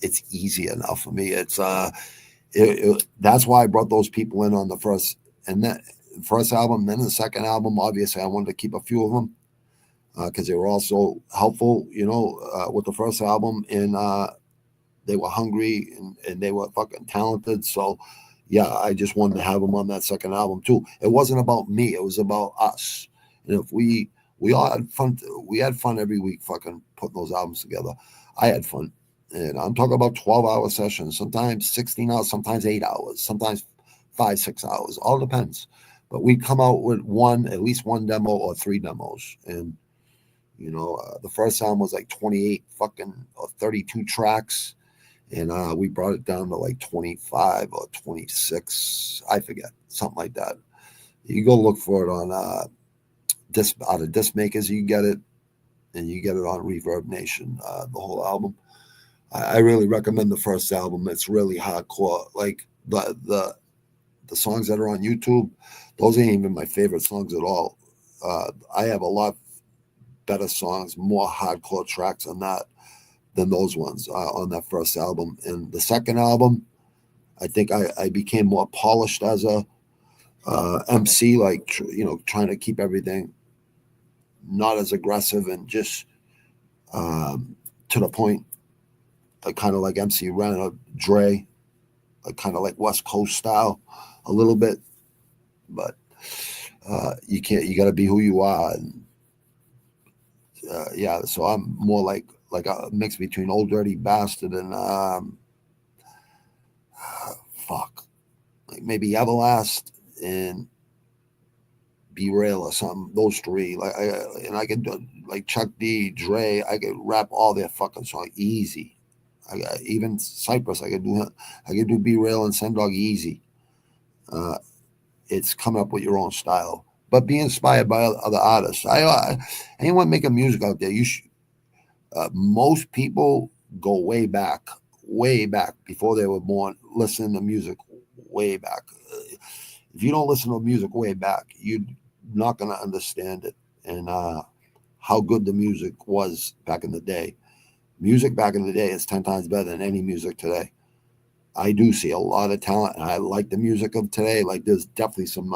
it's easier now for me. That's why I brought those people in on the first album. Then the second album, obviously I wanted to keep a few of them because they were also helpful, with the first album, and they were hungry and they were fucking talented. So yeah, I just wanted to have them on that second album too. It wasn't about me, it was about us. And if we all had fun, we had fun every week fucking putting those albums together. I had fun. And I'm talking about 12-hour sessions, sometimes 16 hours, sometimes 8 hours, sometimes 5-6 hours, all depends. But we come out with at least one demo or 3 demos. And the first album was like 28 fucking or 32 tracks, and we brought it down to like 25 or 26. I forget, something like that. You go look for it on out of Disc Makers. You get it, and you get it on Reverb Nation. The whole album. I really recommend the first album. It's really hardcore. Like the songs that are on YouTube, those ain't even my favorite songs at all. I have a lot better songs, more hardcore tracks on that than those ones on that first album. And the second album, I think I became more polished as a MC, like trying to keep everything not as aggressive and just to the point, like kind of like MC Ren or Dre, like kind of like West Coast style a little bit, but you got to be who you are. And yeah, so I'm more like a mix between Old Dirty Bastard and fuck, like maybe Everlast and Be Real or something. Those three, I could do, like Chuck D, Dre. I could rap all their fucking songs easy. Even Cypress, I could do Be Real and Send Dog easy. It's coming up with your own style, but be inspired by other artists. Anyone making music out there, you should. Most people go way back before they were born, listening to music way back. If you don't listen to music way back, you're not going to understand it and how good the music was back in the day. Music back in the day is 10 times better than any music today. I do see a lot of talent, and I like the music of today. Like, there's definitely some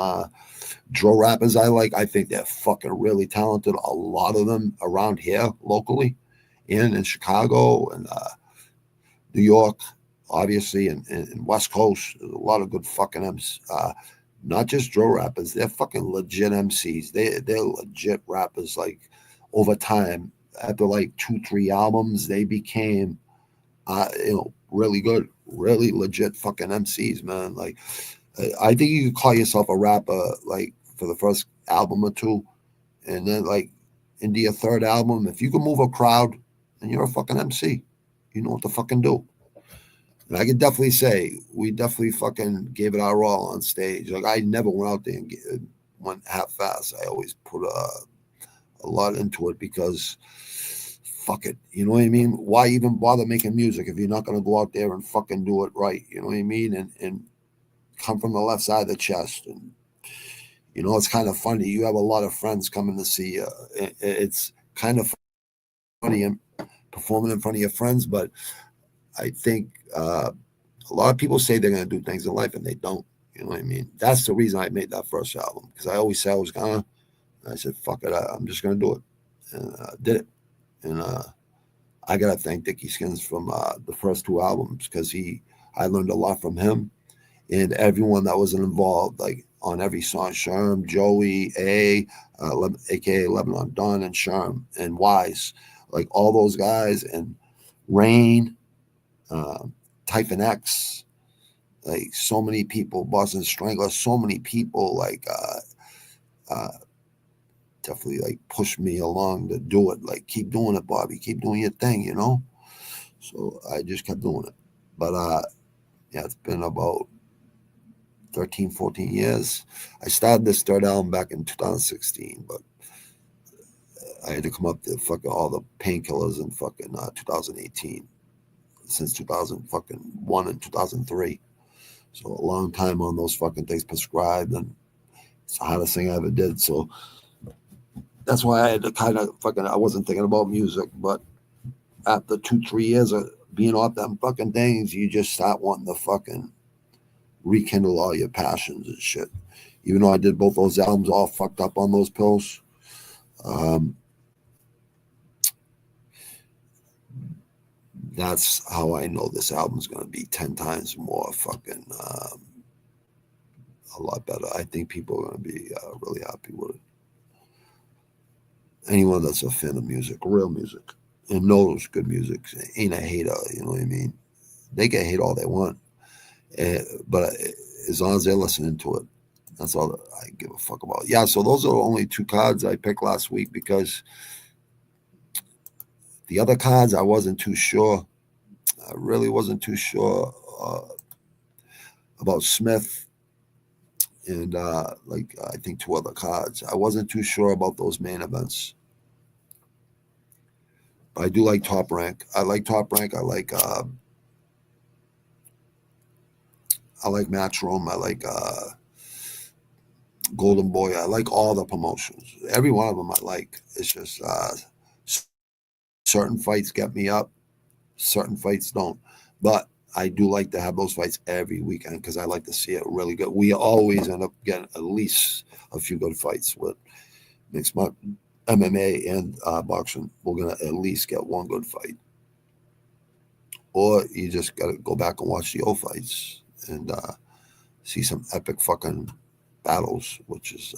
drill rappers I like. I think they're fucking really talented. A lot of them around here locally, in Chicago and New York, obviously, and West Coast. There's a lot of good fucking MCs. Not just drill rappers. They're fucking legit MCs. They're legit rappers. Like, over time, after like 2-3 albums, they became, really good, really legit fucking MCs, man. Like, I think you could call yourself a rapper, like, for the first album or two, and then, like, into your third album, if you can move a crowd, then you're a fucking MC. You know what to fucking do. And I can definitely say we definitely fucking gave it our all on stage. Like, I never went out there and went half-assed. I always put a lot into it because fuck it. You know what I mean? Why even bother making music if you're not going to go out there and fucking do it right? You know what I mean? And come from the left side of the chest. And You know, it's kind of funny. You have a lot of friends coming to see you. It's kind of funny and performing in front of your friends, but I think a lot of people say they're going to do things in life and they don't. You know what I mean? That's the reason I made that first album, because I always said I was going to. I said, fuck it, I'm just going to do it. And did it. And I got to thank Dickie Skins from the first two albums, because I learned a lot from him and everyone that was involved, like on every song, Sherm, Joey, aka Lebanon Don, and Sherm, and Wise, like all those guys, and Rain, Typhon X, like so many people, Boston Strangler, so many people, like definitely like pushed me along to do it. Like, keep doing it, Bobby, keep doing your thing, you know? So I just kept doing it. But yeah, it's been about 13, 14 years. I started this third album back in 2016, but I had to come up to fucking all the painkillers in fucking 2018, since 2001 and 2003. So a long time on those fucking things prescribed, and it's the hardest thing I ever did. So that's why I had to kind of fucking, I wasn't thinking about music, but after 2-3 years of being off them fucking things, you just start wanting to fucking rekindle all your passions and shit. Even though I did both those albums all fucked up on those pills, that's how I know this album's going to be 10 times more fucking a lot better. I think people are going to be really happy with it. Anyone that's a fan of music, real music, and knows good music, ain't a hater, you know what I mean? They can hate all they want, but as long as they're listening to it, that's all I give a fuck about. Yeah, so those are the only two cards I picked last week, because the other cards I wasn't too sure. I really wasn't too sure about Smith and like I think two other cards. I wasn't too sure about those main events. But I do like Top Rank. I like Top Rank. I like Matchroom. I like Golden Boy. I like all the promotions. Every one of them I like. It's just certain fights get me up, certain fights don't. But I do like to have those fights every weekend, because I like to see it really good. We always end up getting at least a few good fights with mixed MMA and boxing. We're going to at least get one good fight. Or you just got to go back and watch the old fights and see some epic fucking battles, which is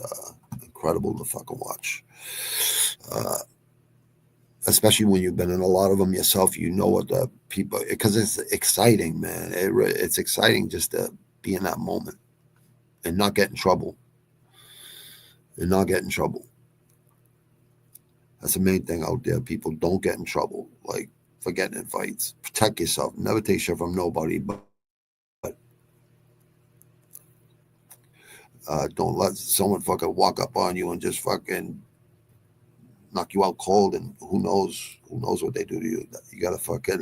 incredible to fucking watch. Especially when you've been in a lot of them yourself, you know what the people, because it's exciting, man. It's exciting just to be in that moment and not get in trouble. That's the main thing out there. People don't get in trouble, like for getting in fights. Protect yourself. Never take shit from nobody, but don't let someone fucking walk up on you and just fucking knock you out cold, and who knows what they do to you. You gotta fucking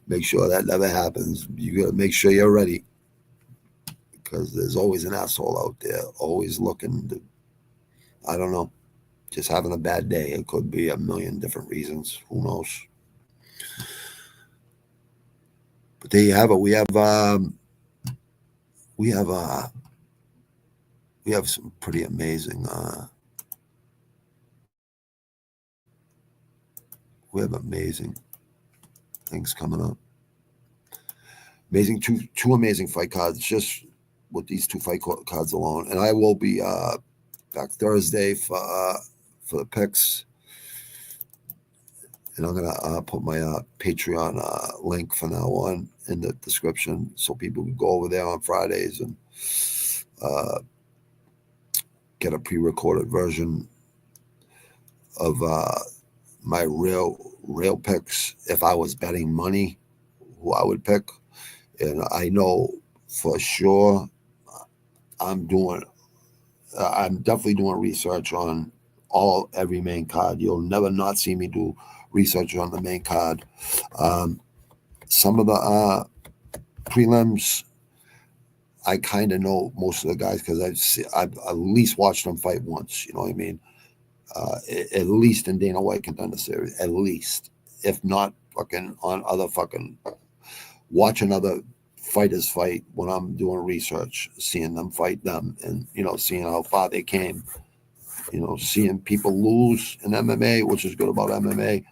make sure that never happens. You gotta make sure you're ready, because there's always an asshole out there, always looking to, I don't know, just having a bad day. It could be a million different reasons. Who knows? But there you have it. We have some pretty amazing we have amazing things coming up. Amazing, two amazing fight cards, just with these two fight cards alone. And I will be back Thursday for the picks. And I'm gonna put my Patreon link from now on in the description, so people can go over there on Fridays and get a pre-recorded version of my real picks. If I was betting money, who I would pick. And I know for sure I'm definitely doing research on every main card. You'll never not see me do research on the main card. Some of the prelims, I kind of know most of the guys because I've at least watched them fight once. You know what I mean? At least in Dana White Contender Series, at least, if not fucking on other fucking watching other fighters fight when I'm doing research, seeing them fight them, and seeing how far they came. Seeing people lose in MMA, which is good about MMA.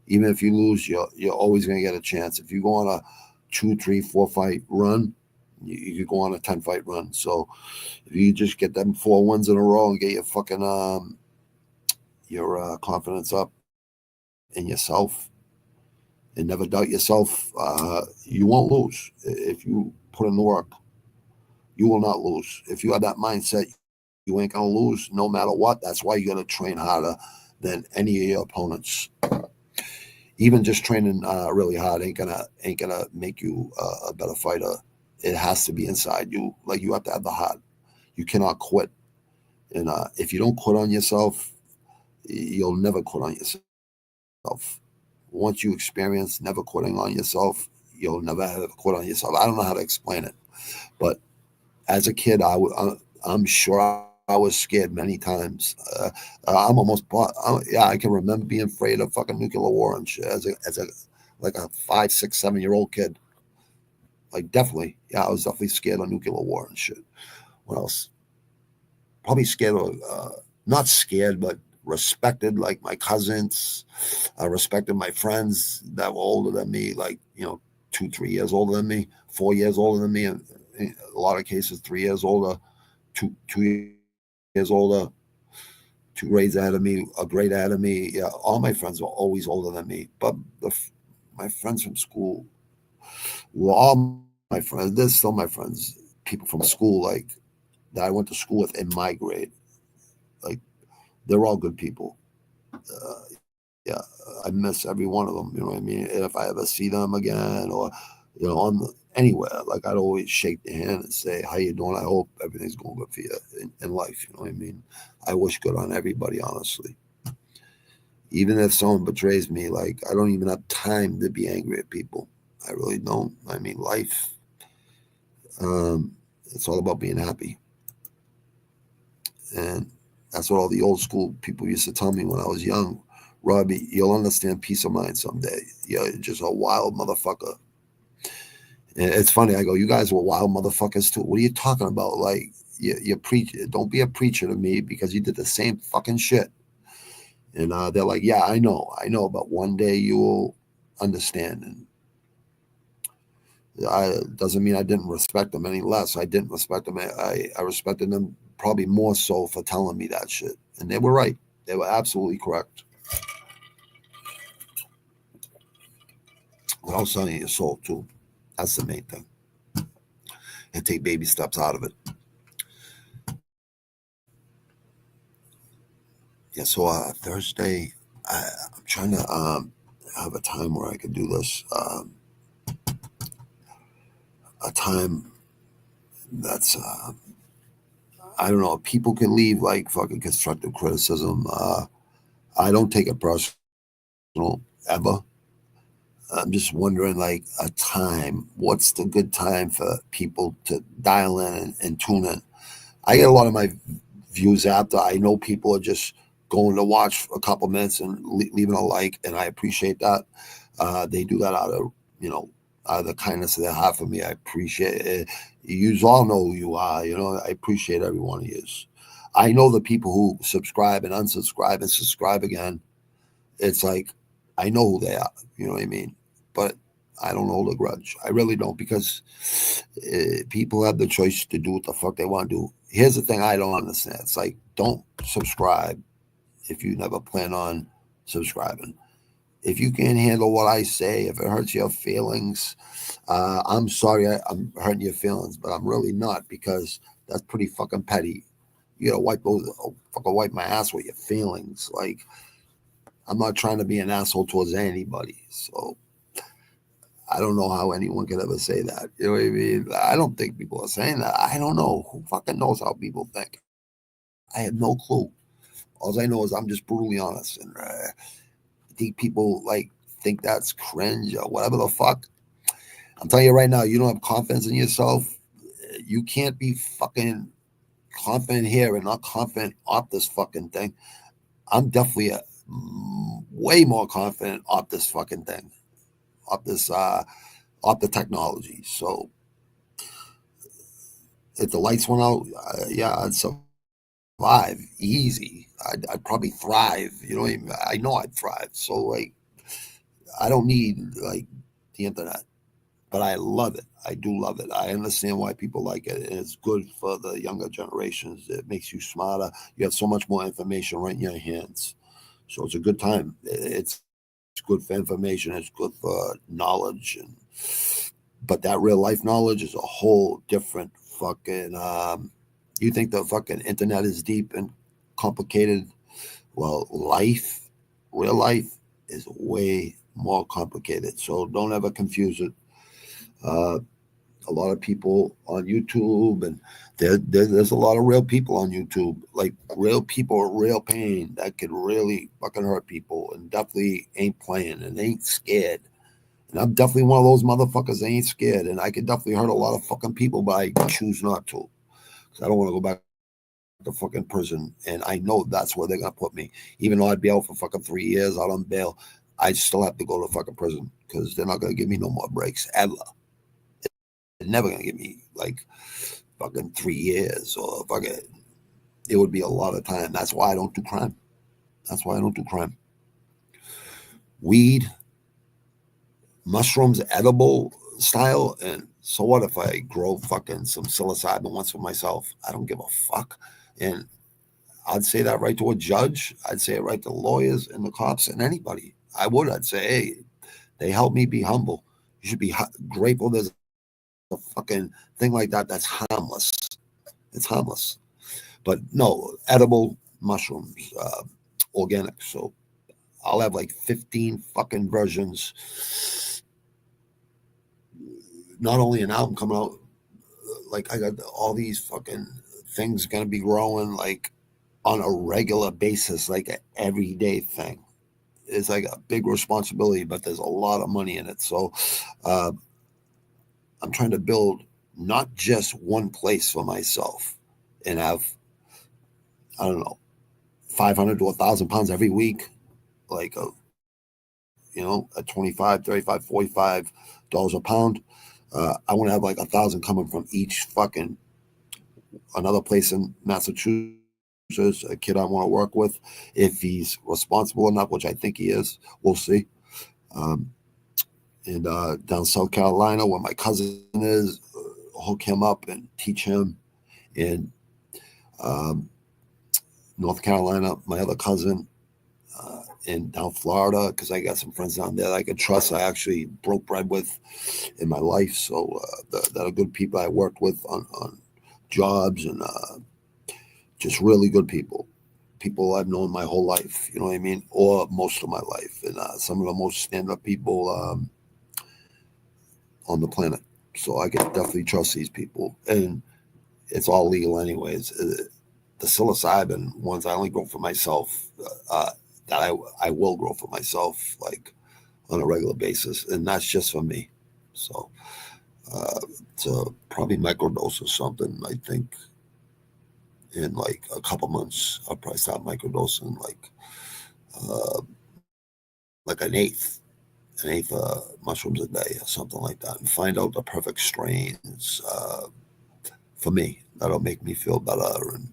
Even if you lose, you're always going to get a chance. If you go on a 2, 3, 4 fight run, you could go on a 10 fight run. So if you just get them 4 wins in a row and get your fucking your confidence up in yourself and never doubt yourself, you won't lose. If you put in the work, you will not lose. If you have that mindset, you ain't gonna lose no matter what. That's why you gotta train harder than any of your opponents. Even just training really hard ain't gonna make you a better fighter. It has to be inside you. Like, you have to have the heart. You cannot quit. And if you don't quit on yourself, you'll never quit on yourself. Once you experience never quitting on yourself, you'll never have quit on yourself. I don't know how to explain it, but as a kid, I'm sure I was scared many times. I'm almost, I can remember being afraid of fucking nuclear war and shit as a like a 5, 6, 7-year-old kid. Like, definitely, yeah, I was definitely scared of nuclear war and shit. What else? Probably scared of, not scared, but respected, like my cousins. I respected my friends that were older than me, like 2, 3 years older than me, 4 years older than me, and in a lot of cases 3 years older, 2 years older, 2 grades ahead of me, a grade ahead of me. Yeah, all my friends were always older than me, but my friends from school were all my friends. They're still my friends. People from school, like, that I went to school with in my grade, like, they're all good people. Yeah, I miss every one of them. You know what I mean? And if I ever see them again, or anywhere, like, I'd always shake their hand and say, "How you doing? I hope everything's going good for you in life." You know what I mean? I wish good on everybody, honestly. Even if someone betrays me, like, I don't even have time to be angry at people. I really don't. I mean, life. It's all about being happy, and that's what all the old school people used to tell me when I was young. Robbie, you'll understand peace of mind someday. You're just a wild motherfucker. And it's funny. I go, you guys were wild motherfuckers too. What are you talking about? Like, you preach. Don't be a preacher to me because you did the same fucking shit. And they're like, yeah, I know, but one day you will understand. And doesn't mean I didn't respect them any less. I didn't respect them. I respected them probably more so for telling me that shit. And they were right. They were absolutely correct. Without selling your soul too. That's the main thing. And take baby steps out of it. Yeah, so Thursday, I'm trying to have a time where I can do this. A time that's, I don't know, people can leave like fucking constructive criticism. I don't take it personal, ever. I'm just wondering, like, a time. What's the good time for people to dial in and tune in? I get a lot of my views after. I know people are just going to watch a couple minutes and leaving a like, and I appreciate that. They do that out of, out of the kindness of their heart for me. I appreciate it. You all know who you are. I appreciate every one of you. I know the people who subscribe and unsubscribe and subscribe again. It's like, I know who they are. You know what I mean? But I don't hold a grudge. I really don't, because people have the choice to do what the fuck they want to do. Here's the thing I don't understand. It's like, don't subscribe if you never plan on subscribing. If you can't handle what I say, if it hurts your feelings, I'm sorry I'm hurting your feelings, but I'm really not, because that's pretty fucking petty. You gotta fucking wipe my ass with your feelings. Like, I'm not trying to be an asshole towards anybody. So I don't know how anyone could ever say that. You know what I mean? I don't think people are saying that. I don't know. Who fucking knows how people think? I have no clue. All I know is I'm just brutally honest. And I think people think that's cringe or whatever the fuck. I'm telling you right now, you don't have confidence in yourself. You can't be fucking confident here and not confident off this fucking thing. I'm definitely way more confident off this fucking thing, off the technology. So if the lights went out, yeah, I'd survive easy. I'd probably thrive. You know what I mean? I know I'd thrive. So like, I don't need like the internet, but I love it. I do love it. I understand why people like it. And it's good for the younger generations. It makes you smarter. You have so much more information right in your hands. So it's a good time. It's good for information. It's good for knowledge. But that real life knowledge is a whole different fucking. You think the fucking internet is deep and complicated? Well, real life, is way more complicated. So don't ever confuse it. A lot of people on YouTube, and there's a lot of real people on YouTube, like real people are real pain that could really fucking hurt people, and definitely ain't playing and ain't scared. And I'm definitely one of those motherfuckers that ain't scared, and I could definitely hurt a lot of fucking people, but I choose not to, because I don't want to go back to fucking prison, and I know that's where they're gonna put me. Even though I'd be out for fucking 3 years out on bail, I still have to go to fucking prison, because they're not gonna give me no more breaks ever. They're never gonna give me like fucking 3 years or fucking. It would be a lot of time. That's why I don't do crime. That's why I don't do crime. Weed, mushrooms, edible style, and so what if I grow fucking some psilocybin once for myself? I don't give a fuck. And I'd say that right to a judge. I'd say it right to lawyers and the cops and anybody. I'd say, hey, they help me be humble. You should be grateful there's a fucking thing like that that's harmless. It's harmless. But no, edible mushrooms, organic. So I'll have like 15 fucking versions. Not only an album coming out, like I got all these fucking things gonna be growing like on a regular basis, like an everyday thing. It's like a big responsibility, but there's a lot of money in it. So I'm trying to build not just one place for myself and have, I don't know, 500 to 1,000 pounds every week, like at 25, 35, $45 a pound. I want to have like 1,000 coming from each fucking another place in Massachusetts, a kid I want to work with, if he's responsible enough, which I think he is. We'll see. And down South Carolina, where my cousin is, hook him up and teach him. And North Carolina, my other cousin, and down Florida, because I got some friends down there that I could trust. I actually broke bread with in my life. So that are good people I worked with on jobs, and just really good people I've known my whole life, you know what I mean, or most of my life, and some of the most stand-up people on the planet. So I can definitely trust these people, and it's all legal anyways. The psilocybin ones I only grow for myself, that I will grow for myself, like on a regular basis, and that's just for me. So to probably microdose or something, I think in like a couple months I'll probably start microdosing like an eighth mushrooms a day or something like that, and find out the perfect strains for me that'll make me feel better and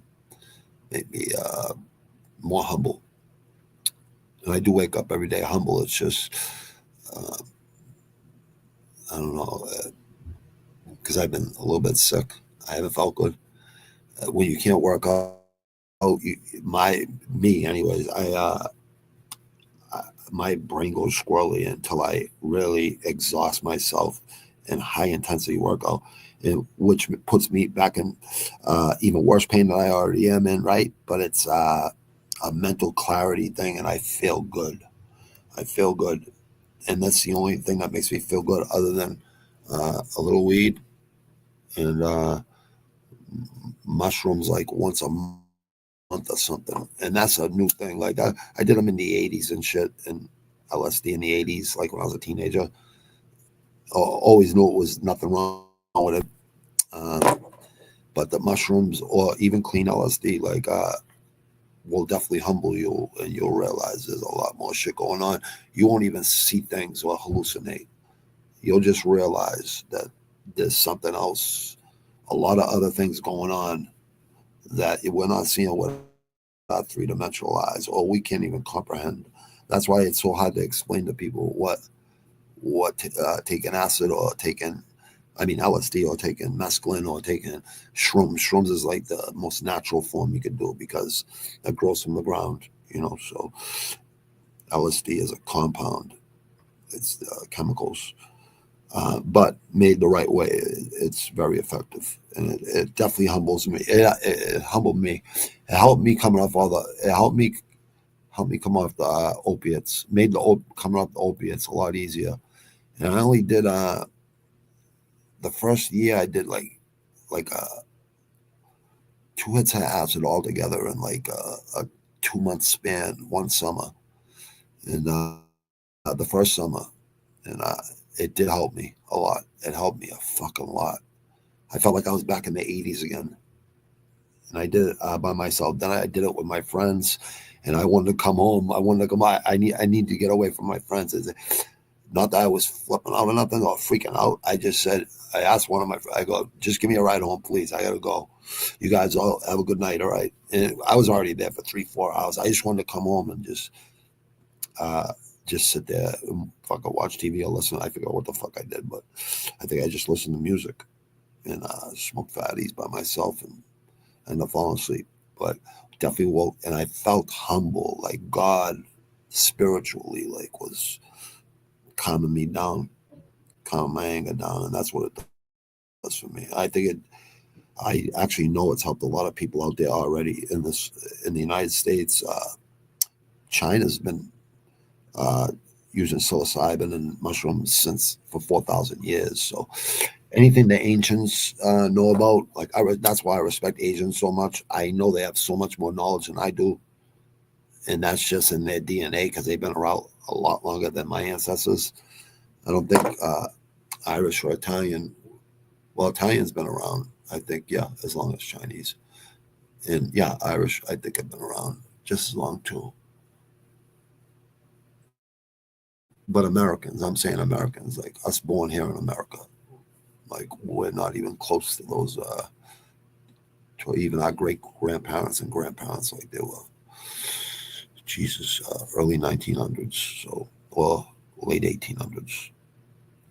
make me more humble. And I do wake up every day humble. It's just I don't know, because I've been a little bit sick. I haven't felt good. When you can't work out, anyways, my brain goes squirrely until I really exhaust myself in high intensity workout, and which puts me back in even worse pain than I already am in, right? But it's a mental clarity thing, and I feel good. And that's the only thing that makes me feel good, other than a little weed and mushrooms like once a month or something. And that's a new thing. Like I did them in the 80s and shit, and LSD in the 80s, like when I was a teenager. Always knew it was nothing wrong with it. But the mushrooms or even clean LSD, like will definitely humble you, and you'll realize there's a lot more shit going on. You won't even see things or hallucinate. You'll just realize that there's something else, a lot of other things going on that we're not seeing with our three-dimensional eyes, or we can't even comprehend. That's why it's so hard to explain to people what taking acid or taking, I mean LSD, or taking mescaline, or taking shrooms. Shrooms is like the most natural form you could do because it grows from the ground, you know. So LSD is a compound. It's chemicals, but made the right way, it's very effective, and it definitely humbles me. It humbled me. It helped me coming off all the. It helped me come off the opiates. Made the coming off the opiates a lot easier. And I only did the first year I did like 2 hits of acid altogether in like a 2 month span, one summer, and the first summer, and it did help me a lot. It helped me a fucking lot. I felt like I was back in the 80s again, and I did it by myself. Then I did it with my friends, and I wanted to come home. I wanted to come. I need to get away from my friends. Not that I was flipping out or nothing or freaking out. I just said, I asked one of my friends, I go, just give me a ride home, please. I got to go. You guys all have a good night, all right? And I was already there for 3-4 hours. I just wanted to come home and just sit there and fucking watch TV or listen. I forgot what the fuck I did, but I think I just listened to music and smoked fatties by myself and ended up falling asleep. But definitely woke, and I felt humble, like God spiritually, like was calming me down, calm my anger down, and that's what it does for me. I actually know it's helped a lot of people out there already in the United States. China's been using psilocybin and mushrooms for 4,000 years. So anything the ancients know about, like that's why I respect Asians so much. I know they have so much more knowledge than I do, and that's just in their DNA because they've been around a lot longer than my ancestors. I don't think Irish or Italian. Well, Italian's been around, I think, yeah, as long as Chinese. And yeah, Irish, I think, have been around just as long too. But Americans, I'm saying Americans, like us born here in America, like we're not even close to those, to even our great grandparents and grandparents, like they were, Jesus, early 1900s, so, or late 1800s.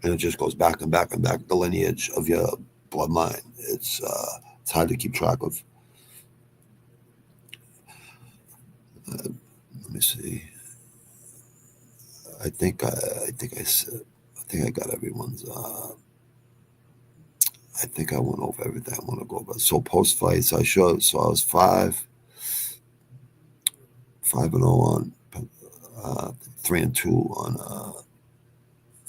And it just goes back and back and back, the lineage of your bloodline. It's hard to keep track of. Let me see. I think I got everyone's. I think I went over everything I want to go over. So post fights, I showed. So I was 5-0 on 3-2 on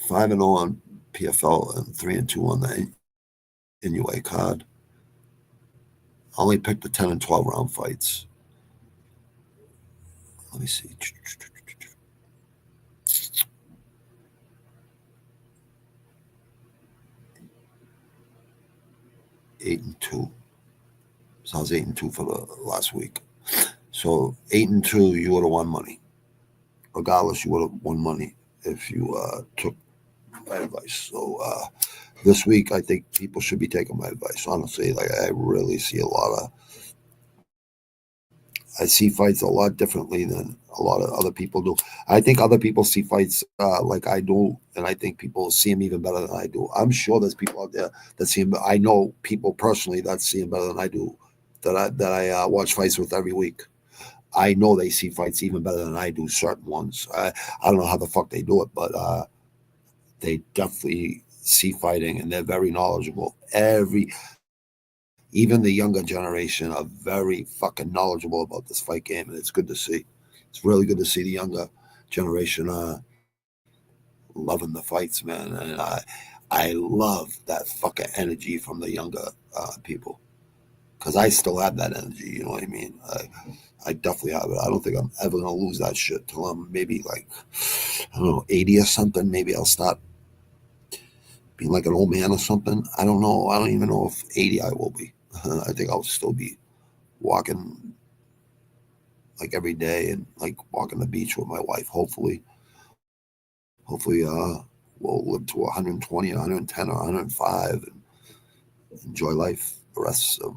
5-0 on PFL and 3-2 on the NUA card. I only picked the 10 and 12 round fights. Let me see. 8-2. So I was 8-2 for the last week. So 8-2, you would have won money. Regardless, you would have won money if you took my advice. So this week, I think people should be taking my advice. Honestly, like I really see I see fights a lot differently than a lot of other people do. I think other people see fights like I do, and I think people see them even better than I do. I'm sure there's people out there that see them. I know people personally that see them better than I do, that I watch fights with every week. I know they see fights even better than I do, certain ones. I don't know how the fuck they do it, but they definitely see fighting, and they're very knowledgeable. Even the younger generation are very fucking knowledgeable about this fight game, and it's good to see. It's really good to see the younger generation loving the fights, man. And I love that fucking energy from the younger people, because I still have that energy. You know what I mean? I definitely have it. I don't think I'm ever gonna lose that shit till I'm maybe like, I don't know, 80 or something. Maybe I'll start being like an old man or something. I don't know. I don't even know if 80 I will be. I think I'll still be walking like every day and like walking the beach with my wife. Hopefully, we'll live to 120, 110, or 105 and enjoy life. The rest of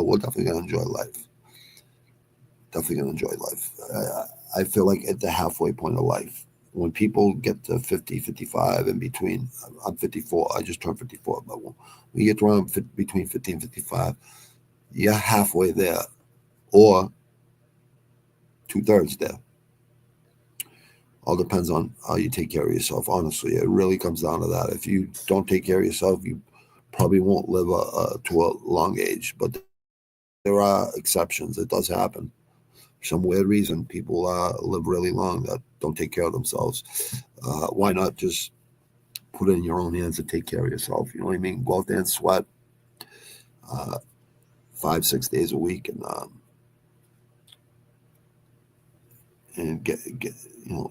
we're definitely gonna enjoy life. Definitely gonna enjoy life. I feel like at the halfway point of life, when people get to 50, 55, in between, I'm 54. I just turned 54, but when you get around between 50 and 55, you're halfway there, or 2/3 there. All depends on how you take care of yourself. Honestly, it really comes down to that. If you don't take care of yourself, you probably won't live to a long age. But there are exceptions. It does happen. For some weird reason, people live really long that don't take care of themselves. Why not just put it in your own hands and take care of yourself? You know what I mean? Go out there and sweat uh, 5, 6 days a week, and get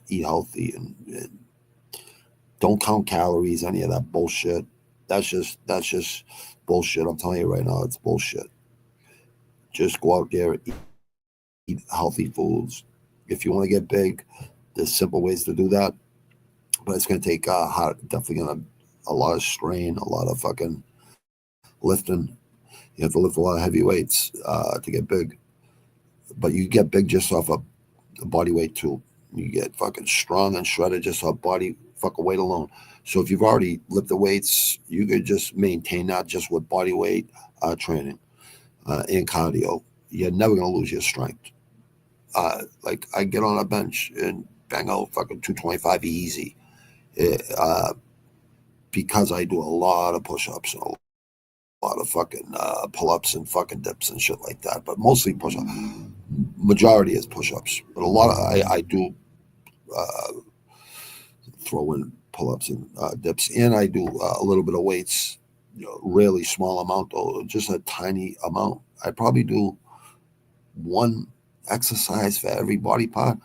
eat healthy and don't count calories, any of that bullshit. That's just bullshit. I'm telling you right now, it's bullshit. Just go out there, eat healthy foods. If you want to get big, there's simple ways to do that, but it's going to take definitely going to a lot of strain, a lot of fucking lifting. You have to lift a lot of heavy weights to get big, but you get big just off of body weight too. You get fucking strong and shredded just off body fucking weight alone. So if you've already lifted weights, you could just maintain that just with body weight training and cardio. You're never gonna lose your strength. Like I get on a bench and bang out fucking 225 easy, uh, because I do a lot of push-ups and a lot of fucking pull-ups and fucking dips and shit like that. But mostly push-ups. Majority is push-ups, but a lot of I do uh, throw in pull-ups and dips, and I do a little bit of weights. Really small amount though, just a tiny amount. I probably do one exercise for every body part,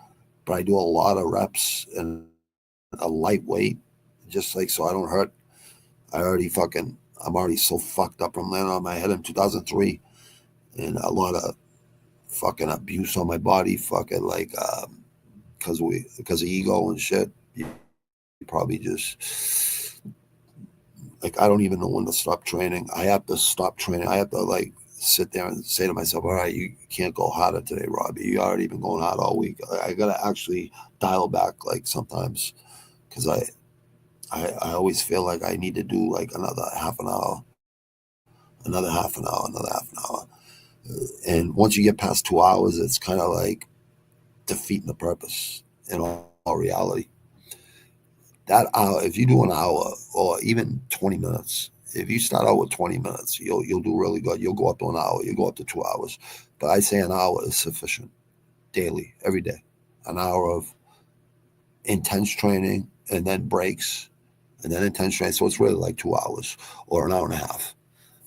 but I do a lot of reps and a lightweight, just like so I don't hurt. I'm already so fucked up from landing on my head in 2003, and a lot of fucking abuse on my body, fucking like because of ego and shit. You probably just like I don't even know when to stop training. I have to stop training. I have to like sit there and say to myself, all right, you can't go harder today, Robbie. You already been going hard all week. I gotta actually dial back like sometimes because I always feel like I need to do like another half an hour, another half an hour, another half an hour. And once you get past 2 hours, it's kind of like defeating the purpose in all reality. That hour, if you do an hour or even 20 minutes, if you start out with 20 minutes, you'll do really good. You'll go up to an hour, you'll go up to 2 hours. But I say an hour is sufficient daily, every day. An hour of intense training and then breaks and then intense training. So it's really like 2 hours or an hour and a half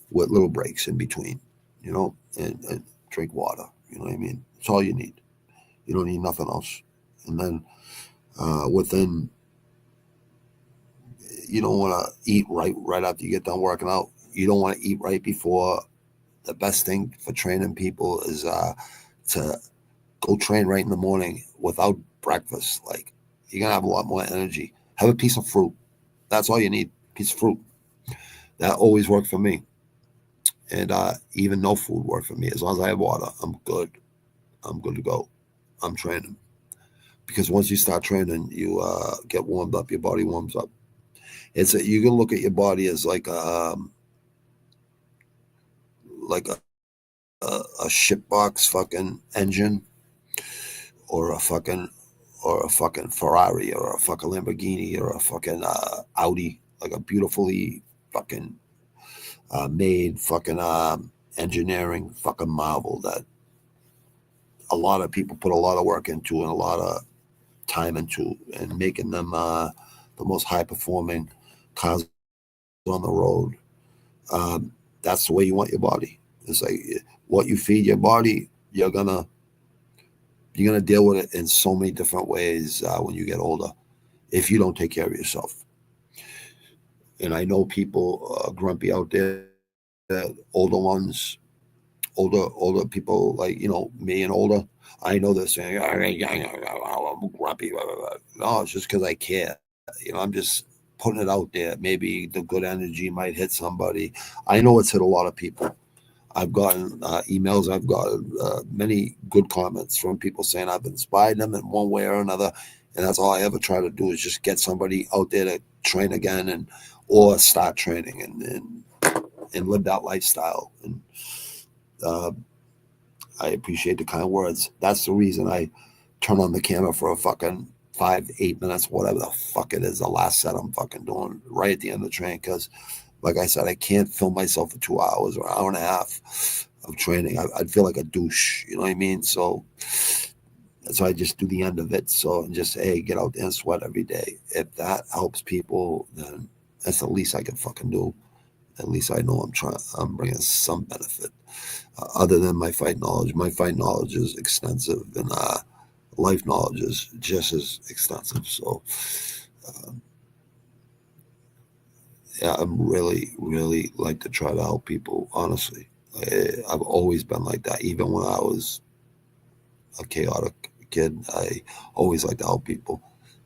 with little breaks in between, and drink water. You know what I mean? It's all you need. You don't need nothing else. And then within, you don't want to eat right after you get done working out. You don't want to eat right before. The best thing for training people is to go train right in the morning without breakfast. Like you're gonna have a lot more energy. Have a piece of fruit. That's all you need. Piece of fruit. That always worked for me. And even no food worked for me. As long as I have water, I'm good. I'm good to go. I'm training. Because once you start training, you get warmed up. Your body warms up. You can look at your body as like like a shitbox fucking engine, or a fucking Ferrari, or a fucking Lamborghini, or a fucking Audi, like a beautifully fucking made fucking engineering fucking marvel that a lot of people put a lot of work into and a lot of time into, and making them the most high performing cars on the road. That's the way you want your body. It's like what you feed your body, you're gonna deal with it in so many different ways when you get older, if you don't take care of yourself. And I know people grumpy out there, older ones, older people like, me and older, I know they're saying, I'm grumpy. Blah, blah, blah. No, it's just because I care. I'm just putting it out there. Maybe the good energy might hit somebody. I know it's hit a lot of people. I've gotten emails. I've gotten many good comments from people saying I've inspired them in one way or another. And that's all I ever try to do is just get somebody out there to train again or start training and live that lifestyle. And I appreciate the kind words. That's the reason I turn on the camera for a fucking 5-8 minutes, whatever the fuck it is, the last set I'm fucking doing right at the end of the train. Because, like I said, I can't film myself for 2 hours or an hour and a half of training. I'd feel like a douche, you know what I mean? So I just do the end of it. So, and just, hey, get out there and sweat every day. If that helps people, then that's the least I can fucking do. At least I know I'm bringing some benefit. Other than my fight knowledge. My fight knowledge is extensive, and life knowledge is just as extensive. So, yeah, I'm really, really like to try to help people, honestly. I've always been like that. Even when I was a chaotic kid, I always like to help people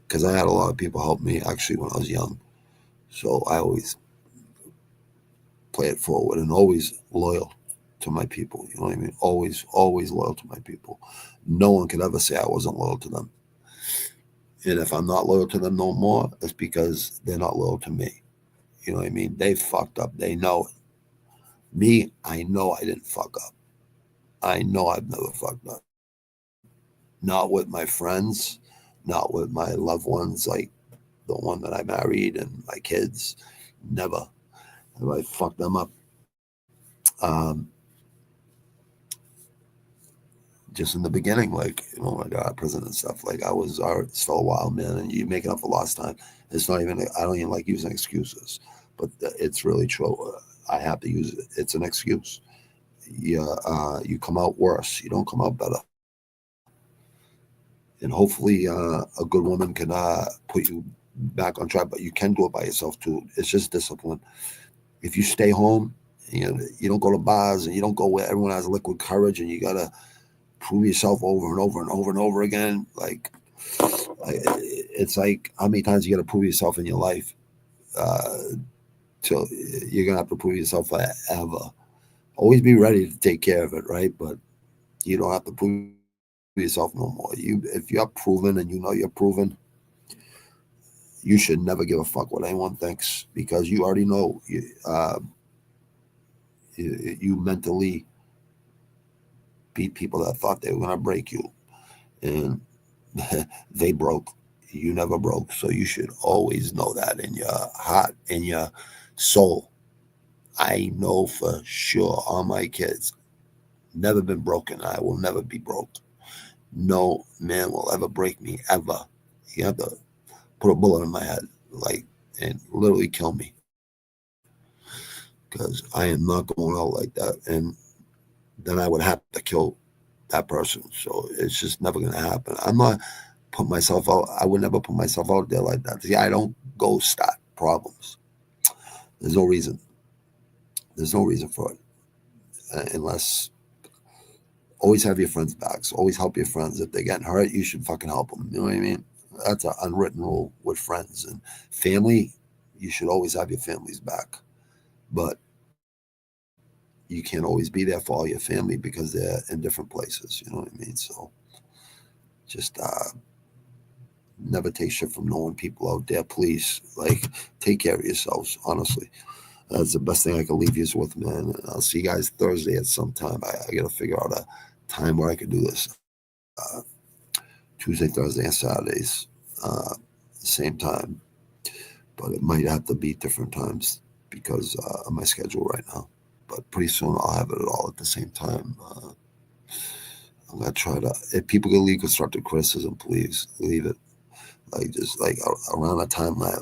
because I had a lot of people help me actually when I was young. So I always play it forward and always loyal to my people. You know what I mean? Always loyal to my people. No one could ever say I wasn't loyal to them. And if I'm not loyal to them no more, it's because they're not loyal to me. You know what I mean? They fucked up. They know it. Me, I know I didn't fuck up. I know I've never fucked up. Not with my friends, not with my loved ones, like the one that I married and my kids. Never have I fucked them up. Just in the beginning, like, like prison and stuff, like I was still a wild man, and you making up for lost time. It's not even, I don't even like using excuses, but it's really true. I have to use it. It's an excuse. You come out worse. You don't come out better. And hopefully a good woman can put you back on track, but you can do it by yourself too. It's just discipline. If you stay home, you don't go to bars and you don't go where everyone has liquid courage and you got to prove yourself over and over and over and over again. Like, it's like how many times you got to prove yourself in your life till you're going to have to prove yourself forever. Always be ready to take care of it, right? But you don't have to prove yourself no more. If you're proven and you know you're proven, you should never give a fuck what anyone thinks because you already know you mentally beat people that thought they were going to break you. And they broke. You never broke. So you should always know that in your heart, in your soul. I know for sure all my kids never been broken. I will never be broke. No man will ever break me, ever. You have to put a bullet in my head, and literally kill me. Because I am not going out like that. And then I would have to kill that person. So it's just never going to happen. I'm not put myself out. I would never put myself out there like that. See, I don't go start problems. There's no reason. There's no reason for it. Unless always have your friends' backs. Always help your friends. If they're getting hurt, you should fucking help them. You know what I mean? That's an unwritten rule with friends and family. You should always have your family's back. But you can't always be there for all your family because they're in different places. You know what I mean? So just never take shit from knowing people out there. Please, take care of yourselves, honestly. That's the best thing I can leave you with, man. And I'll see you guys Thursday at some time. I got to figure out a time where I can do this. Tuesday, Thursday, and Saturdays, same time. But it might have to be different times because of my schedule right now. But pretty soon I'll have it all at the same time. I'm going to try to, if people can leave constructive criticism, please leave it. Just around a timeline,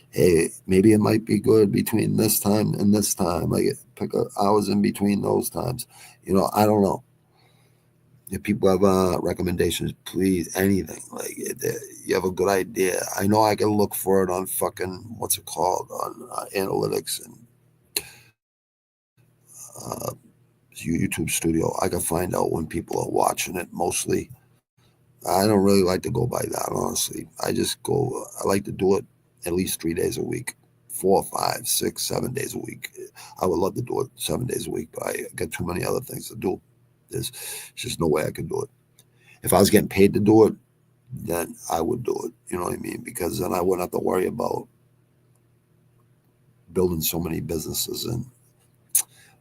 hey, maybe it might be good between this time and this time. Pick hours in between those times. I don't know. If people have recommendations, please, anything. You have a good idea. I know I can look for it on fucking, what's it called, on analytics and YouTube studio. I can find out when people are watching it mostly. I don't really like to go by that, honestly. I just go, I like to do it at least 3 days a week, 4, 5, 6, 7 days a week. I would love to do it 7 days a week, but I got too many other things to do. There's just no way I can do it. If I was getting paid to do it, then I would do it. You know what I mean? Because then I wouldn't have to worry about building so many businesses.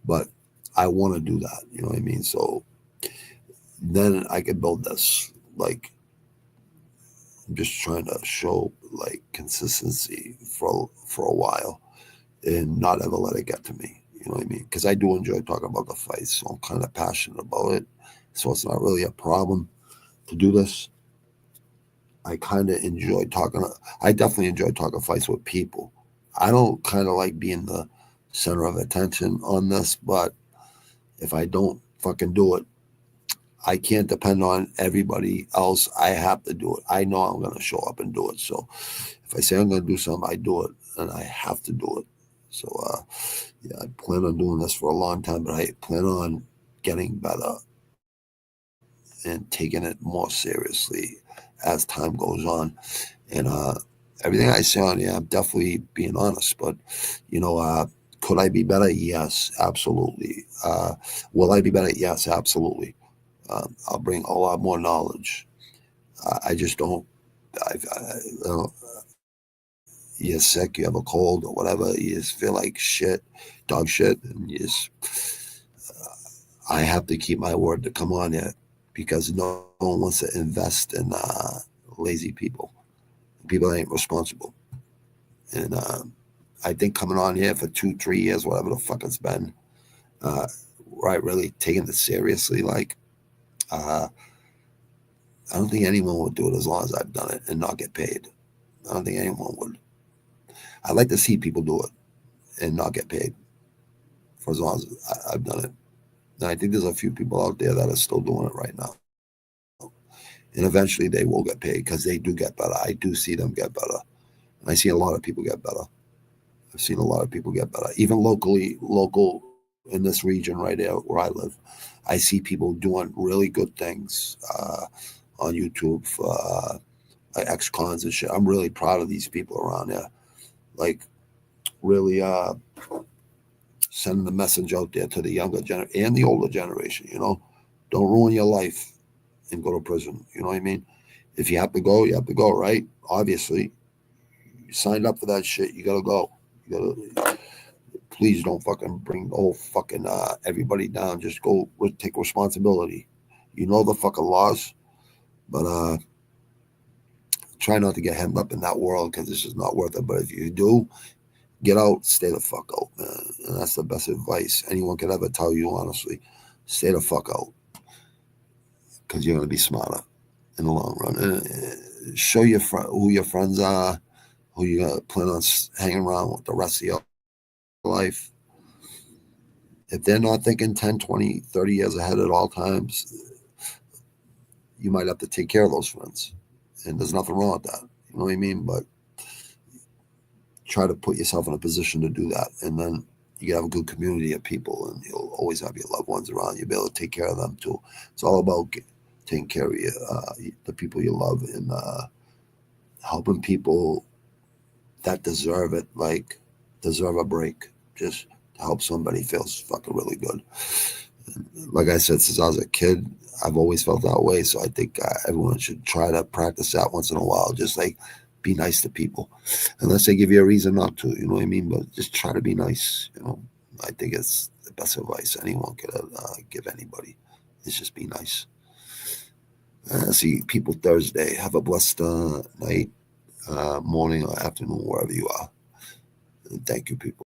But I want to do that. You know what I mean? So then I could build this. Like, I'm just trying to show like consistency for a while and not ever let it get to me. You know what I mean? Because I do enjoy talking about the fights, so I'm kind of passionate about it. So it's not really a problem to do this. I kind of enjoy talking. I definitely enjoy talking fights with people. I don't kind of like being the center of attention on this, but if I don't fucking do it, I can't depend on everybody else. I have to do it. I know I'm going to show up and do it. So if I say I'm going to do something, I do it, and I have to do it. So, yeah, I plan on doing this for a long time, but I plan on getting better and taking it more seriously as time goes on. And everything I say on here, I'm definitely being honest. But, you know, could I be better? Yes, absolutely. Will I be better? Yes, absolutely. I'll bring a lot more knowledge. I just don't. You're sick, you have a cold or whatever, you just feel like shit, dog shit, and you just. I have to keep my word to come on here because no one wants to invest in lazy people. People ain't responsible. And I think coming on here for 2, 3 years, whatever the fuck it's been, right, really taking it seriously, like, I don't think anyone would do it as long as I've done it and not get paid. I don't think anyone would. I'd like to see people do it and not get paid for as long as I've done it. And I think there's a few people out there that are still doing it right now. And eventually they will get paid because they do get better. I do see them get better. And I see a lot of people get better. I've seen a lot of people get better. Even local in this region right there where I live, I see people doing really good things on YouTube for ex-cons and shit. I'm really proud of these people around there. Like, really sending the message out there to the younger generation and the older generation, you know. Don't ruin your life and go to prison. You know what I mean? If you have to go, you have to go, right? Obviously. You signed up for that shit, you gotta go. You gotta, please don't fucking bring the whole fucking everybody down. Just go take responsibility. You know the fucking laws, but try not to get hemmed up in that world because it's just not worth it. But if you do, get out, stay the fuck out, man. And that's the best advice anyone could ever tell you, honestly. Stay the fuck out because you're going to be smarter in the long run. And show your who your friends are, who you're going to plan on hanging around with the rest of your life. If they're not thinking 10, 20, 30 years ahead at all times, you might have to take care of those friends. And there's nothing wrong with that. You know what I mean? But try to put yourself in a position to do that. And then you can have a good community of people and you'll always have your loved ones around. You'll be able to take care of them too. It's all about taking care of the people you love and helping people that deserve it, like deserve a break. Just to help somebody feels fucking really good. And like I said, since I was a kid, I've always felt that way. So I think everyone should try to practice that once in a while. Just like be nice to people, unless they give you a reason not to. You know what I mean? But just try to be nice. You know, I think it's the best advice anyone could give anybody. Is just be nice. See people Thursday. Have a blessed night, morning, or afternoon, wherever you are. And thank you, people.